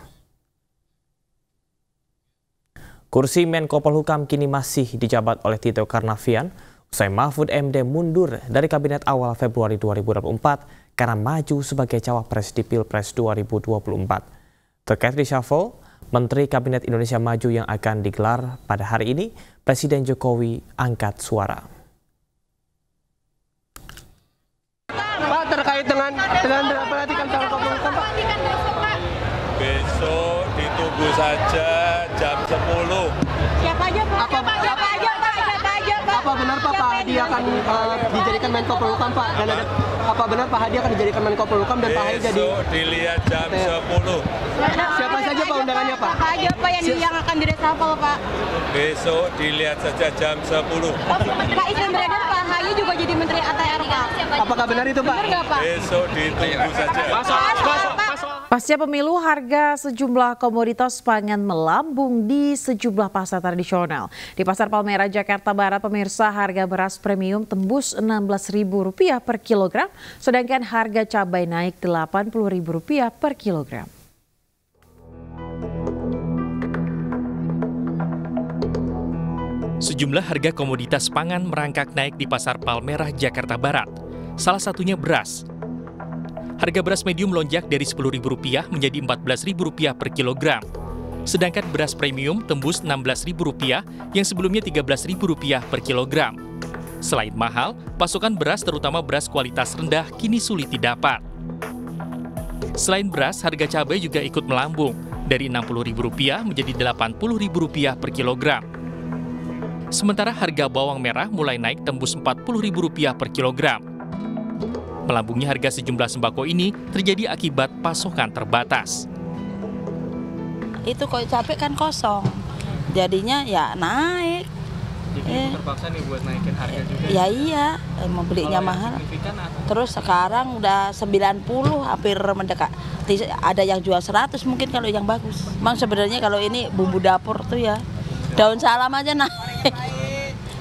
Kursi Menko Polhukam kini masih dijabat oleh Tito Karnavian usai Mahfud MD mundur dari kabinet awal Februari 2024 karena maju sebagai cawapres di Pilpres 2024. Terkait reshuffle, Menteri Kabinet Indonesia Maju yang akan digelar pada hari ini, Presiden Jokowi angkat suara. Pak, terkait dengan pelantikan calon Kapolri, Pak. Besok ditunggu saja jam 10. Siapa aja, Pak? Apa benar Pak Hadi akan dijadikan Menko Polhukam, Pak? Dan ada, apa benar Pak Hadi akan dijadikan Menko Polhukam dan Pak Hadi jadi? Besok dilihat jam 10. Siapa saja Pak undangannya, Pak? Pak aja Pak yang akan diresapel, Pak. Besok dilihat saja jam 10. Pak, isu beredar Pak Hayu juga jadi Menteri ATR, Pak. Apakah benar itu, Pak? Benar nggak, Pak? Besok ditunggu saja. Pasca pemilu, harga sejumlah komoditas pangan melambung di sejumlah pasar tradisional. Di Pasar Palmerah, Jakarta Barat, pemirsa, harga beras premium tembus Rp16.000 per kilogram, sedangkan harga cabai naik Rp80.000 per kilogram. Sejumlah harga komoditas pangan merangkak naik di Pasar Palmerah, Jakarta Barat. Salah satunya beras. Harga beras medium lonjak dari Rp10.000 menjadi Rp14.000 per kilogram. Sedangkan beras premium tembus Rp16.000 yang sebelumnya Rp13.000 per kilogram. Selain mahal, pasokan beras terutama beras kualitas rendah kini sulit didapat. Selain beras, harga cabai juga ikut melambung dari Rp60.000 menjadi Rp80.000 per kilogram. Sementara harga bawang merah mulai naik tembus Rp40.000 per kilogram. Melambungnya harga sejumlah sembako ini terjadi akibat pasokan terbatas. Itu kok cabai kan kosong, jadinya ya naik. Jadi terpaksa nih buat naikin harga juga. Ya iya, mau belinya mahal. Terus sekarang udah 90, hampir mendekat. Ada yang jual 100 mungkin kalau yang bagus. Memang sebenarnya kalau ini bumbu dapur tuh ya, daun salam aja naik.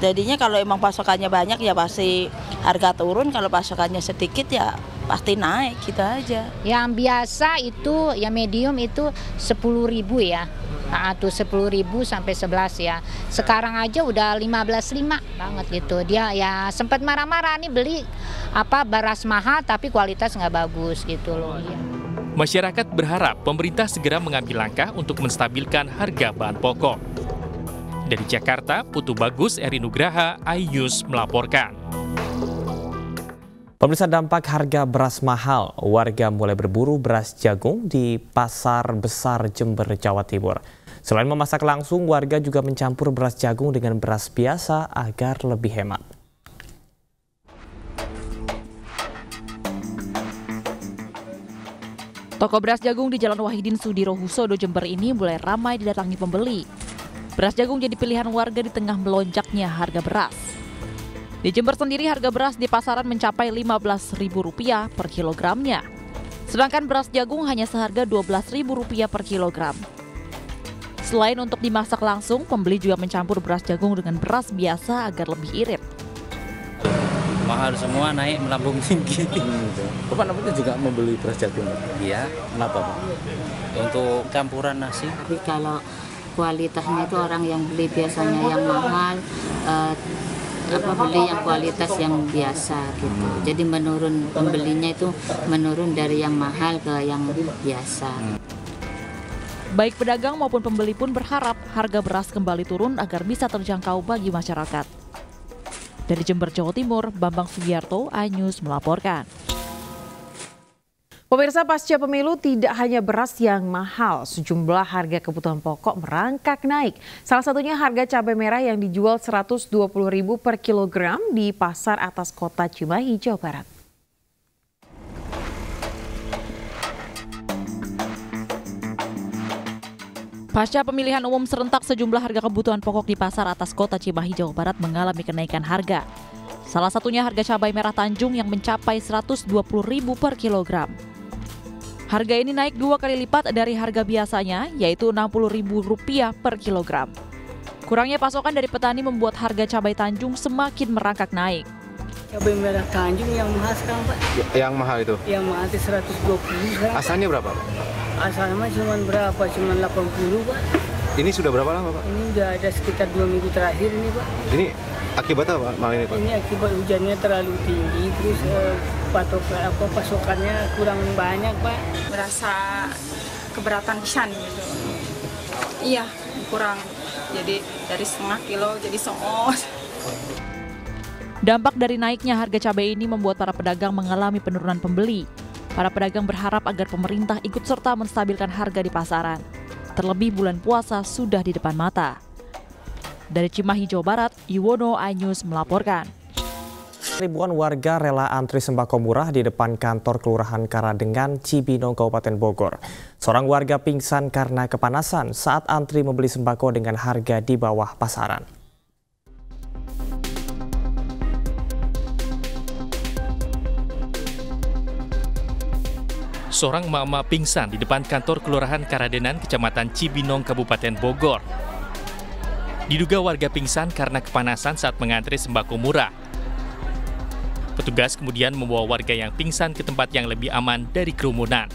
Jadinya kalau emang pasokannya banyak ya pasti harga turun, kalau pasokannya sedikit ya pasti naik gitu aja. Yang biasa itu, yang medium itu 10.000 ya. Nah, tuh 10.000 sampai 11 ya. Sekarang aja udah 15.500 banget gitu. Dia ya sempat marah-marah nih beli beras mahal tapi kualitas nggak bagus gitu loh. Ya. Masyarakat berharap pemerintah segera mengambil langkah untuk menstabilkan harga bahan pokok. Dari Jakarta, Putu Bagus, Eri Nugraha, iNews melaporkan. Pemirsa, dampak harga beras mahal, warga mulai berburu beras jagung di Pasar Besar Jember, Jawa Timur. Selain memasak langsung, warga juga mencampur beras jagung dengan beras biasa agar lebih hemat. Toko beras jagung di Jalan Wahidin Sudirohusodo, Jember ini mulai ramai didatangi pembeli. Beras jagung jadi pilihan warga di tengah melonjaknya harga beras. Di Jember sendiri harga beras di pasaran mencapai Rp15.000 per kilogramnya. Sedangkan beras jagung hanya seharga Rp12.000 per kilogram. Selain untuk dimasak langsung, pembeli juga mencampur beras jagung dengan beras biasa agar lebih irit. Mahal semua, naik melambung tinggi. Bapak namanya juga membeli beras jagung? Iya. Kenapa, Pak? Untuk campuran nasi. Tapi kalau kualitasnya itu orang yang beli biasanya yang mahal, beli yang kualitas yang biasa gitu. Jadi menurun, pembelinya itu menurun dari yang mahal ke yang biasa. Baik pedagang maupun pembeli pun berharap harga beras kembali turun agar bisa terjangkau bagi masyarakat. Dari Jember, Jawa Timur, Bambang Sugiarto, iNews melaporkan. Pemirsa, pasca pemilu tidak hanya beras yang mahal, sejumlah harga kebutuhan pokok merangkak naik. Salah satunya harga cabai merah yang dijual Rp120.000 per kilogram di Pasar Atas Kota Cimahi, Jawa Barat. Pasca pemilihan umum serentak, sejumlah harga kebutuhan pokok di Pasar Atas Kota Cimahi, Jawa Barat mengalami kenaikan harga. Salah satunya harga cabai merah Tanjung yang mencapai Rp120.000 per kilogram. Harga ini naik 2 kali lipat dari harga biasanya, yaitu Rp60.000 per kilogram. Kurangnya pasokan dari petani membuat harga cabai Tanjung semakin merangkak naik. Cabai merah Tanjung yang mahal sekarang, Pak. Yang mahal itu? Yang mahal itu 120 sekarang. Asalnya berapa? Asalnya cuma berapa? Cuma 80, Pak. Ini sudah berapa lama, Pak? Ini udah ada sekitar 2 minggu terakhir ini, Pak. Ini akibat apa, Pak? Ini akibat hujannya terlalu tinggi, terus pasokannya kurang banyak, Pak. Merasa keberatan pisan gitu. Iya, kurang. Jadi dari setengah kilo jadi songos. Dampak dari naiknya harga cabai ini membuat para pedagang mengalami penurunan pembeli. Para pedagang berharap agar pemerintah ikut serta menstabilkan harga di pasaran. Terlebih bulan puasa sudah di depan mata. Dari Cimahi, Jawa Barat, Yuwono, iNews melaporkan. Ribuan warga rela antri sembako murah di depan kantor Kelurahan Karadengan, Cibinong, Kabupaten Bogor. Seorang warga pingsan karena kepanasan saat antri membeli sembako dengan harga di bawah pasaran. Seorang emak-emak pingsan di depan kantor Kelurahan Karadenan, Kecamatan Cibinong, Kabupaten Bogor. Diduga warga pingsan karena kepanasan saat mengantri sembako murah. Petugas kemudian membawa warga yang pingsan ke tempat yang lebih aman dari kerumunan.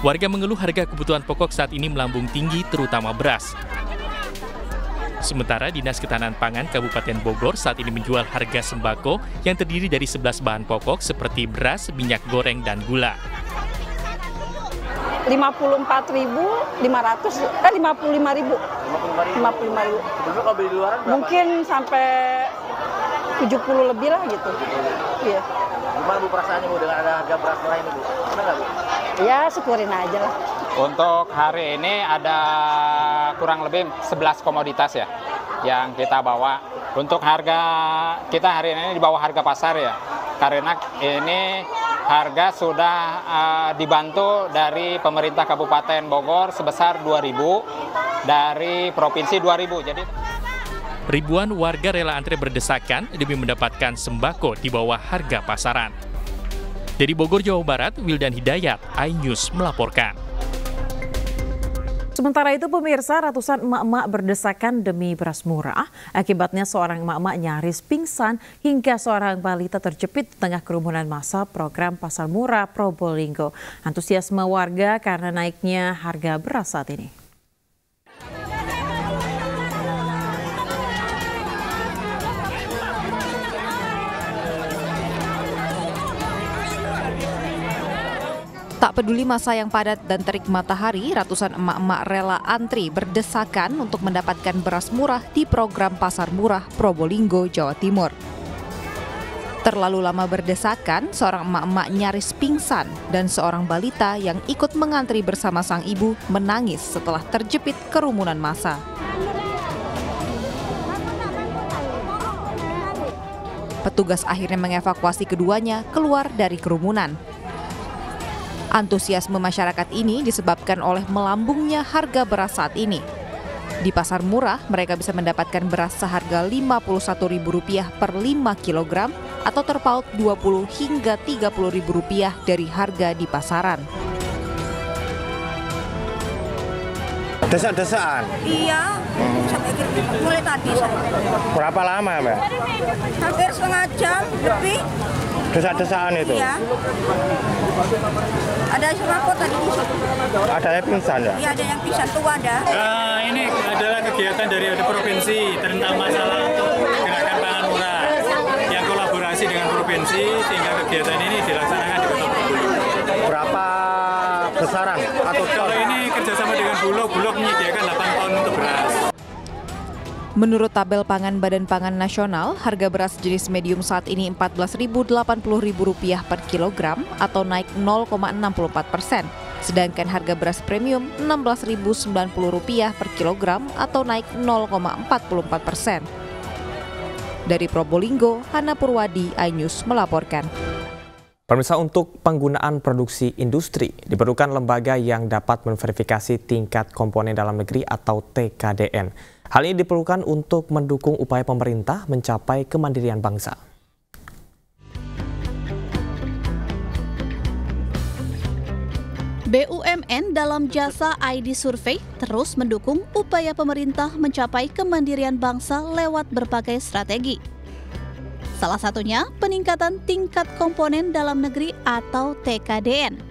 Warga mengeluh harga kebutuhan pokok saat ini melambung tinggi, terutama beras. Sementara Dinas Ketahanan Pangan Kabupaten Bogor saat ini menjual harga sembako yang terdiri dari 11 bahan pokok seperti beras, minyak goreng, dan gula. 54.500, 55.000. 55.000. Sebelumnya kalau beli di luaran berapa? Mungkin sampai 70 lebih lah gitu. Iya. Gimana Bu perasaannya Bu dengan ada harga beras murah ini Bu? Benar nggak Bu? Ya syukurin aja lah. Untuk hari ini ada kurang lebih 11 komoditas ya yang kita bawa. Untuk harga kita hari ini di bawah harga pasar ya. Karena ini harga sudah dibantu dari pemerintah Kabupaten Bogor sebesar 2.000, dari provinsi 2.000. Jadi ribuan warga rela antre berdesakan demi mendapatkan sembako di bawah harga pasaran. Dari Bogor, Jawa Barat, Wildan Hidayat, iNews melaporkan. Sementara itu pemirsa, ratusan emak-emak berdesakan demi beras murah. Akibatnya seorang emak-emak nyaris pingsan hingga seorang balita terjepit di tengah kerumunan massa program Pasar Murah Probolinggo. Antusiasme warga karena naiknya harga beras saat ini. Tak peduli masa yang padat dan terik matahari, ratusan emak-emak rela antri berdesakan untuk mendapatkan beras murah di program Pasar Murah Probolinggo, Jawa Timur. Terlalu lama berdesakan, seorang emak-emak nyaris pingsan dan seorang balita yang ikut mengantri bersama sang ibu menangis setelah terjepit kerumunan massa. Petugas akhirnya mengevakuasi keduanya keluar dari kerumunan. Antusiasme masyarakat ini disebabkan oleh melambungnya harga beras saat ini. Di pasar murah, mereka bisa mendapatkan beras seharga Rp51.000 per 5 kg atau terpaut Rp20 hingga Rp30.000 dari harga di pasaran. Desak-desakan? Iya, mulai tadi saya. Berapa lama Mbak? Hampir setengah jam lebih. Desak-desakan itu? Iya. Ada sembako tadi di situ. Ada yang pingsan ya? Iya, ada yang pingsan tuh ada. Ini adalah kegiatan dari provinsi tentang masalah untuk gerakan pangan murah yang kolaborasi dengan provinsi sehingga kegiatan ini dilaksanakan di Kota Probolinggo. Berapa besaran atau ton? Kalau ini kerjasama dengan Bulog menyediakan 8 ton untuk beras. Menurut tabel pangan Badan Pangan Nasional, harga beras jenis medium saat ini Rp14.080.000 per kilogram atau naik 0,64%. Sedangkan harga beras premium Rp16.090 per kilogram atau naik 0,44%. Dari Probolinggo, Hana Purwadi, iNews melaporkan. Pemirsa, untuk penggunaan produksi industri diperlukan lembaga yang dapat memverifikasi tingkat komponen dalam negeri atau TKDN. Hal ini diperlukan untuk mendukung upaya pemerintah mencapai kemandirian bangsa. BUMN dalam jasa ID Survey terus mendukung upaya pemerintah mencapai kemandirian bangsa lewat berbagai strategi. Salah satunya peningkatan tingkat komponen dalam negeri atau TKDN.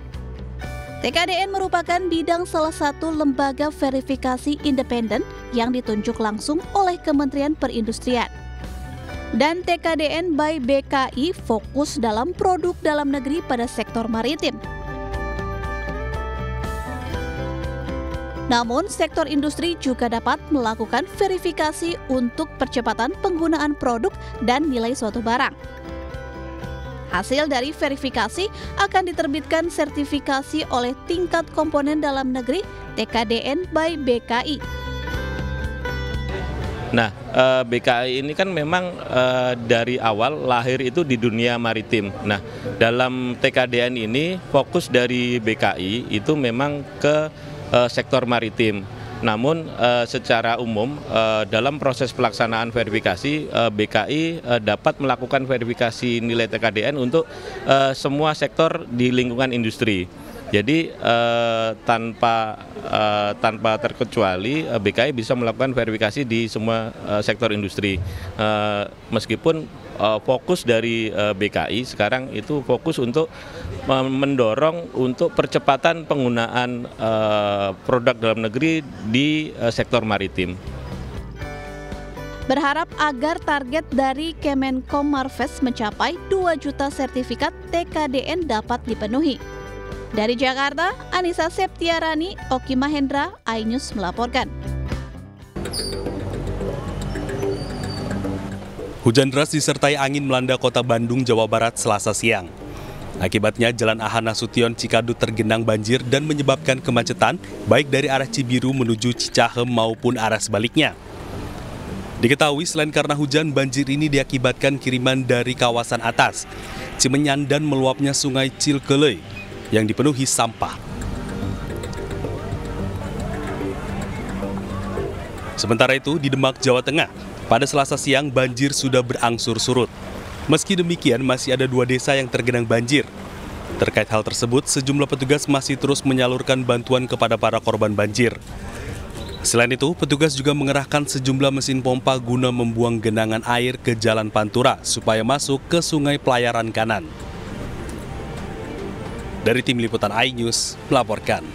TKDN merupakan bidang salah satu lembaga verifikasi independen yang ditunjuk langsung oleh Kementerian Perindustrian. Dan TKDN by BKI fokus dalam produk dalam negeri pada sektor maritim. Namun, sektor industri juga dapat melakukan verifikasi untuk percepatan penggunaan produk dan nilai suatu barang. Hasil dari verifikasi akan diterbitkan sertifikasi oleh tingkat komponen dalam negeri TKDN by BKI. Nah, BKI ini kan memang dari awal lahir itu di dunia maritim. Nah, dalam TKDN ini fokus dari BKI itu memang ke sektor maritim. Namun secara umum dalam proses pelaksanaan verifikasi BKI dapat melakukan verifikasi nilai TKDN untuk semua sektor di lingkungan industri. Jadi tanpa terkecuali BKI bisa melakukan verifikasi di semua sektor industri. Meskipun fokus dari BKI sekarang itu fokus untuk mendorong untuk percepatan penggunaan produk dalam negeri di sektor maritim. Berharap agar target dari Kemenkom Marves mencapai 2 juta sertifikat TKDN dapat dipenuhi. Dari Jakarta, Anissa Septiarani, Oki Mahendra, iNews melaporkan. Hujan deras disertai angin melanda kota Bandung, Jawa Barat Selasa siang. Akibatnya Jalan AH Nasution Cikadut tergenang banjir dan menyebabkan kemacetan baik dari arah Cibiru menuju Cicahem maupun arah sebaliknya. Diketahui selain karena hujan, banjir ini diakibatkan kiriman dari kawasan atas, Cimenyan dan meluapnya Sungai Cilkeley yang dipenuhi sampah. Sementara itu, di Demak, Jawa Tengah, pada Selasa siang banjir sudah berangsur surut. Meski demikian, masih ada 2 desa yang tergenang banjir. Terkait hal tersebut, sejumlah petugas masih terus menyalurkan bantuan kepada para korban banjir. Selain itu, petugas juga mengerahkan sejumlah mesin pompa guna membuang genangan air ke Jalan Pantura supaya masuk ke Sungai Pelayaran kanan. Dari Tim Liputan iNews melaporkan.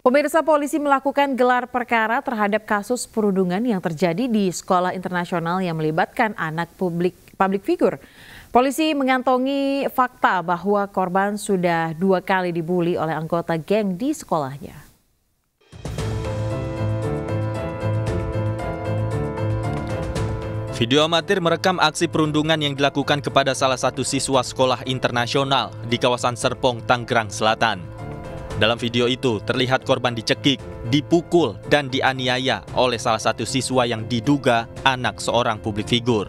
Pemirsa, polisi melakukan gelar perkara terhadap kasus perundungan yang terjadi di sekolah internasional yang melibatkan anak public figure. Polisi mengantongi fakta bahwa korban sudah 2 kali dibully oleh anggota geng di sekolahnya. Video amatir merekam aksi perundungan yang dilakukan kepada salah satu siswa sekolah internasional di kawasan Serpong, Tangerang Selatan. Dalam video itu terlihat korban dicekik, dipukul, dan dianiaya oleh salah satu siswa yang diduga anak seorang publik figur.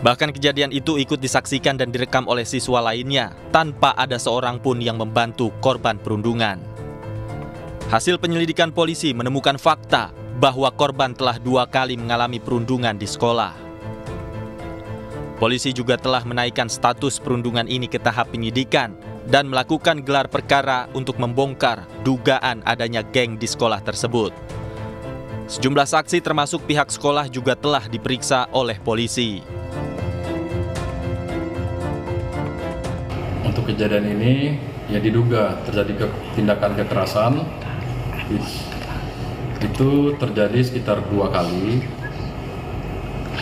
Bahkan kejadian itu ikut disaksikan dan direkam oleh siswa lainnya tanpa ada seorang pun yang membantu korban perundungan. Hasil penyelidikan polisi menemukan fakta bahwa korban telah 2 kali mengalami perundungan di sekolah. Polisi juga telah menaikkan status perundungan ini ke tahap penyidikan dan melakukan gelar perkara untuk membongkar dugaan adanya geng di sekolah tersebut. Sejumlah saksi termasuk pihak sekolah juga telah diperiksa oleh polisi. Untuk kejadian ini, ya diduga terjadi tindakan kekerasan. Itu terjadi sekitar 2 kali,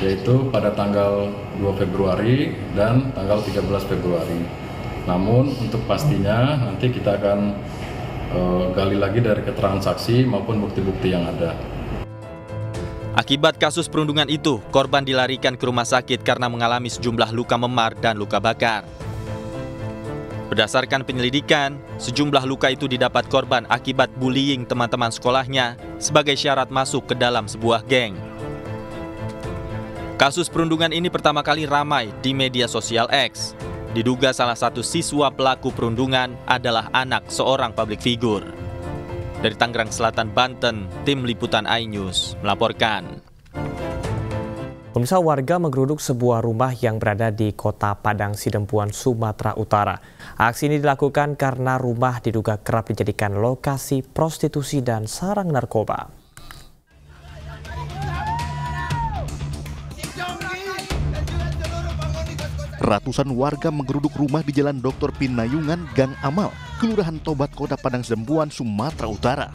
yaitu pada tanggal 2 Februari dan tanggal 13 Februari. Namun untuk pastinya nanti kita akan gali lagi dari keterangan saksi maupun bukti-bukti yang ada. Akibat kasus perundungan itu, korban dilarikan ke rumah sakit karena mengalami sejumlah luka memar dan luka bakar. Berdasarkan penyelidikan, sejumlah luka itu didapat korban akibat bullying teman-teman sekolahnya sebagai syarat masuk ke dalam sebuah geng. Kasus perundungan ini pertama kali ramai di media sosial X. Diduga salah satu siswa pelaku perundungan adalah anak seorang publik figur. Dari Tangerang Selatan, Banten, Tim Liputan iNews melaporkan. Pemirsa, warga menggeruduk sebuah rumah yang berada di Kota Padang Sidempuan, Sumatera Utara. Aksi ini dilakukan karena rumah diduga kerap dijadikan lokasi prostitusi dan sarang narkoba. Ratusan warga menggeruduk rumah di Jalan Dr. Pinayungan, Gang Amal, Kelurahan Tobat, Kota Padang Sidempuan, Sumatera Utara.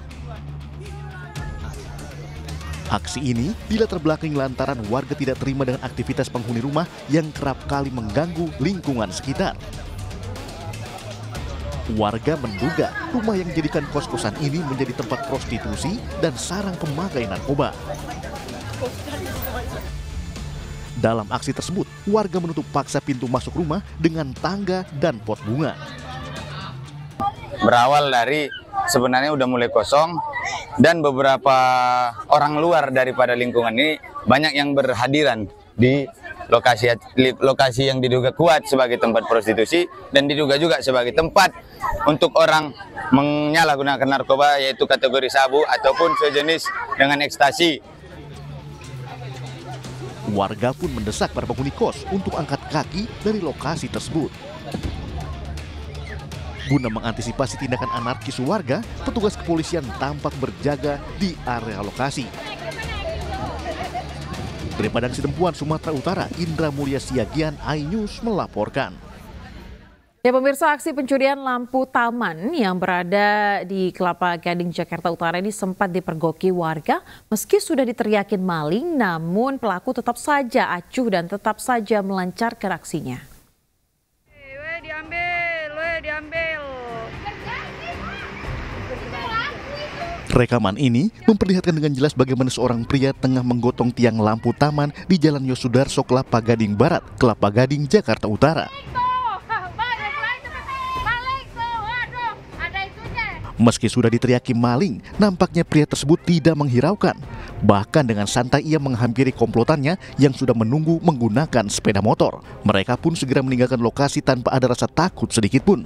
Aksi ini dilatar belakangi lantaran warga tidak terima dengan aktivitas penghuni rumah yang kerap kali mengganggu lingkungan sekitar. Warga menduga rumah yang dijadikan kos-kosan ini menjadi tempat prostitusi dan sarang pemakai narkoba. Dalam aksi tersebut, warga menutup paksa pintu masuk rumah dengan tangga dan pot bunga. Berawal dari sebenarnya udah mulai kosong dan beberapa orang luar daripada lingkungan ini banyak yang berhadiran di lokasi yang diduga kuat sebagai tempat prostitusi dan diduga juga sebagai tempat untuk orang menyalahgunakan narkoba, yaitu kategori sabu ataupun sejenis dengan ekstasi. Warga pun mendesak para penghuni kos untuk angkat kaki dari lokasi tersebut. Guna mengantisipasi tindakan anarkis warga, petugas kepolisian tampak berjaga di area lokasi. Dari Padang Sidempuan, Sumatera Utara, Indra Mulya Siagian, iNews melaporkan. Ya pemirsa, aksi pencurian lampu taman yang berada di Kelapa Gading, Jakarta Utara ini sempat dipergoki warga. Meski sudah diteriakin maling, namun pelaku tetap saja acuh dan tetap saja melancarkan aksinya. Rekaman ini memperlihatkan dengan jelas bagaimana seorang pria tengah menggotong tiang lampu taman di Jalan Yosudarso, Kelapa Gading Barat, Kelapa Gading, Jakarta Utara. Meski sudah diteriaki maling, nampaknya pria tersebut tidak menghiraukan. Bahkan dengan santai ia menghampiri komplotannya yang sudah menunggu menggunakan sepeda motor. Mereka pun segera meninggalkan lokasi tanpa ada rasa takut sedikit pun.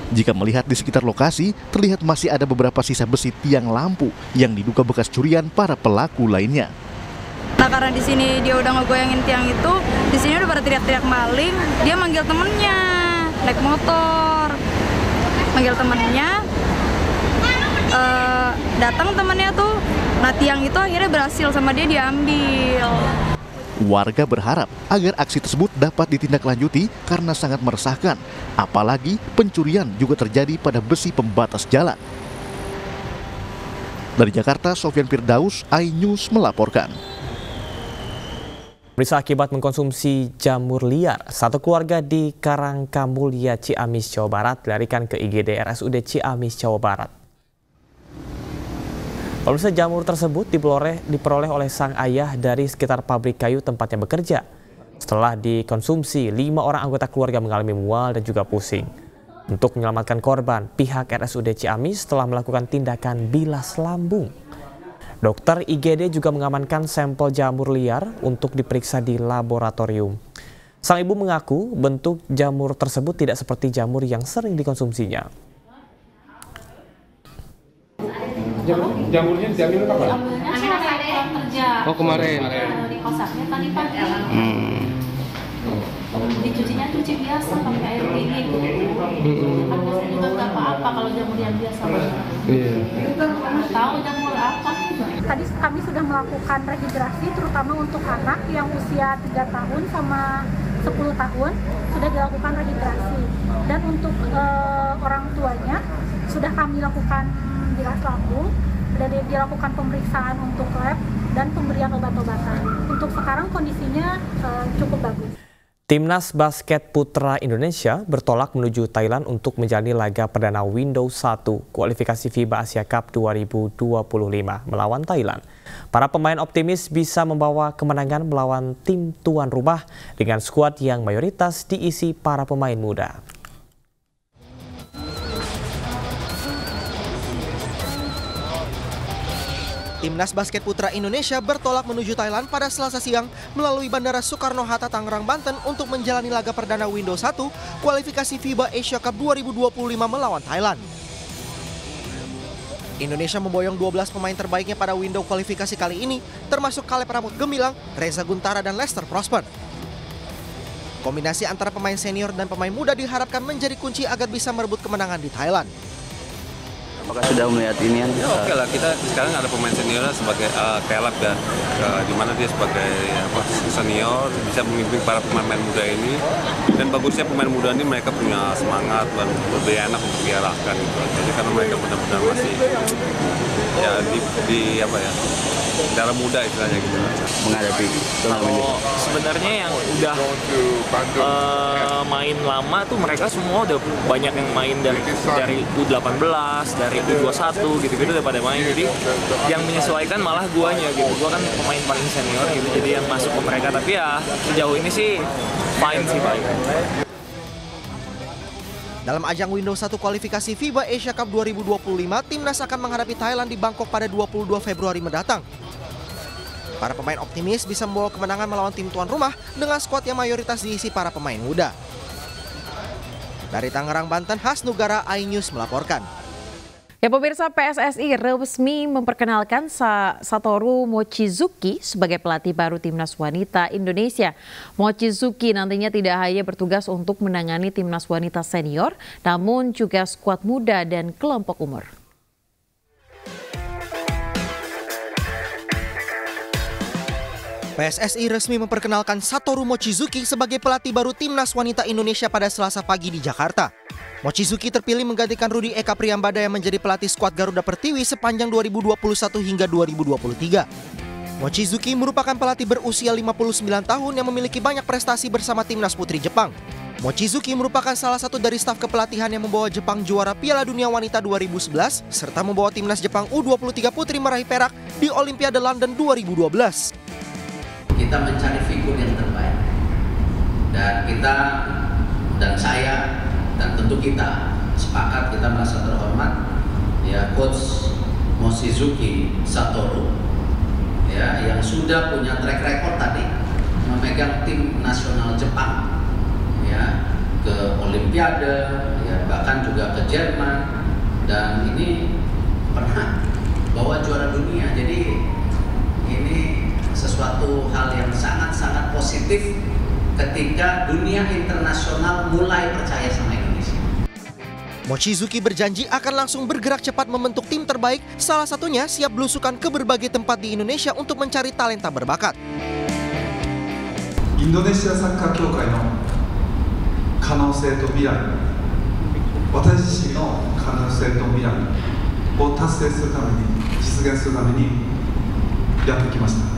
Jika melihat di sekitar lokasi, terlihat masih ada beberapa sisa besi tiang lampu yang diduga bekas curian para pelaku lainnya. Nah, karena di sini dia udah ngegoyangin tiang itu, di sini udah pada teriak-teriak maling, dia manggil temennya naik motor. Manggil temennya, datang temennya tuh, nah tiang itu akhirnya berhasil sama dia diambil. Warga berharap agar aksi tersebut dapat ditindaklanjuti karena sangat meresahkan, apalagi pencurian juga terjadi pada besi pembatas jalan. Dari Jakarta, Sofyan Firdaus, iNews melaporkan. Pemirsa, akibat mengkonsumsi jamur liar, satu keluarga di Karangkamulya, Ciamis, Jawa Barat dilarikan ke IGD RSUD Ciamis, Jawa Barat. Pemirsa, jamur tersebut diperoleh oleh sang ayah dari sekitar pabrik kayu tempatnya bekerja. Setelah dikonsumsi, 5 orang anggota keluarga mengalami mual dan juga pusing. Untuk menyelamatkan korban, pihak RSUD Ciamis telah melakukan tindakan bilas lambung. Dokter IGD juga mengamankan sampel jamur liar untuk diperiksa di laboratorium. Sang ibu mengaku bentuk jamur tersebut tidak seperti jamur yang sering dikonsumsinya. Jamurnya diambil kapan? Kerja. Oh, kemarin. Di kosaknya tadi pagi. Dicucinya cuci biasa pakai air dingin. Kan biasanya juga nggak apa-apa kalau jamur yang biasa. Iya. Nggak tahu jamur apa. Tadi kami sudah melakukan registrasi terutama untuk anak yang usia 3 tahun sama 10 tahun sudah dilakukan registrasi. Dan untuk orang tuanya sudah kami lakukan bilas lambung, sudah dilakukan pemeriksaan untuk lab dan pemberian obat-obatan. Untuk sekarang kondisinya cukup bagus. Timnas Basket Putra Indonesia bertolak menuju Thailand untuk menjalani laga perdana Windows 1 kualifikasi FIBA Asia Cup 2025 melawan Thailand. Para pemain optimis bisa membawa kemenangan melawan tim tuan rumah dengan skuad yang mayoritas diisi para pemain muda. Timnas Basket Putra Indonesia bertolak menuju Thailand pada Selasa siang melalui Bandara Soekarno-Hatta, Tangerang, Banten untuk menjalani laga perdana Windows 1 kualifikasi FIBA Asia Cup 2025 melawan Thailand. Indonesia memboyong 12 pemain terbaiknya pada window kualifikasi kali ini, termasuk Caleb Rambut Gemilang, Reza Guntara, dan Lester Prosper. Kombinasi antara pemain senior dan pemain muda diharapkan menjadi kunci agar bisa merebut kemenangan di Thailand. Apakah sudah melihat ini? Ya oke lah, kita sekarang ada pemain senior sebagai kelab ya, di mana dia sebagai senior bisa memimpin para pemain muda ini. Dan bagusnya pemain muda ini mereka punya semangat dan lebih enak untuk diarahkan gitu. Jadi karena mereka benar-benar masih ya di darah muda istilahnya gitu. Menghadapi sebenarnya yang udah main lama tuh mereka semua udah banyak yang main dari U18, dari U21 gitu-gitu udah pada main. Jadi yang menyesuaikan malah guanya gitu. Gua kan pemain paling senior gitu, jadi yang masuk ke mereka. Tapi ya sejauh ini sih fine. Dalam ajang Windows 1 kualifikasi FIBA Asia Cup 2025, timnas akan menghadapi Thailand di Bangkok pada 22 Februari mendatang. Para pemain optimis bisa membawa kemenangan melawan tim tuan rumah dengan skuad yang mayoritas diisi para pemain muda. Dari Tangerang, Banten, Hasnugara, iNews melaporkan. Ya pemirsa, PSSI resmi memperkenalkan Satoru Mochizuki sebagai pelatih baru timnas wanita Indonesia. Mochizuki nantinya tidak hanya bertugas untuk menangani timnas wanita senior, namun juga skuad muda dan kelompok umur. PSSI resmi memperkenalkan Satoru Mochizuki sebagai pelatih baru timnas wanita Indonesia pada Selasa pagi di Jakarta. Mochizuki terpilih menggantikan Rudi Eka Priyambada yang menjadi pelatih skuad Garuda Pertiwi sepanjang 2021 hingga 2023. Mochizuki merupakan pelatih berusia 59 tahun yang memiliki banyak prestasi bersama timnas putri Jepang. Mochizuki merupakan salah satu dari staf kepelatihan yang membawa Jepang juara Piala Dunia Wanita 2011 serta membawa timnas Jepang U23 putri meraih perak di Olimpiade London 2012. Kita mencari figur yang terbaik, dan saya dan tentu kita sepakat, kita merasa terhormat ya Coach Mochizuki Satoru ya yang sudah punya track record tadi memegang tim nasional Jepang ya ke Olimpiade ya bahkan juga ke Jerman, dan ini pernah bawa juara dunia. Jadi ini sesuatu hal yang sangat-sangat positif ketika dunia internasional mulai percaya sama Indonesia. Mochizuki berjanji akan langsung bergerak cepat membentuk tim terbaik, salah satunya siap belusukan ke berbagai tempat di Indonesia untuk mencari talenta berbakat. Indonesia Sakkar Kyoukai no kanousei to mirai, watashi zishin no kanousei to mirai o tatsei suru tame ni, jisugen suru tame ni yatte kimashita.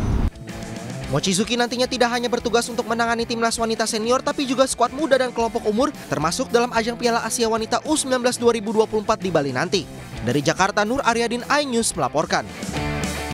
Mochizuki nantinya tidak hanya bertugas untuk menangani timnas wanita senior, tapi juga skuad muda dan kelompok umur, termasuk dalam ajang Piala Asia Wanita U19 2024 di Bali nanti. Dari Jakarta, Nur Aryadin, iNews melaporkan.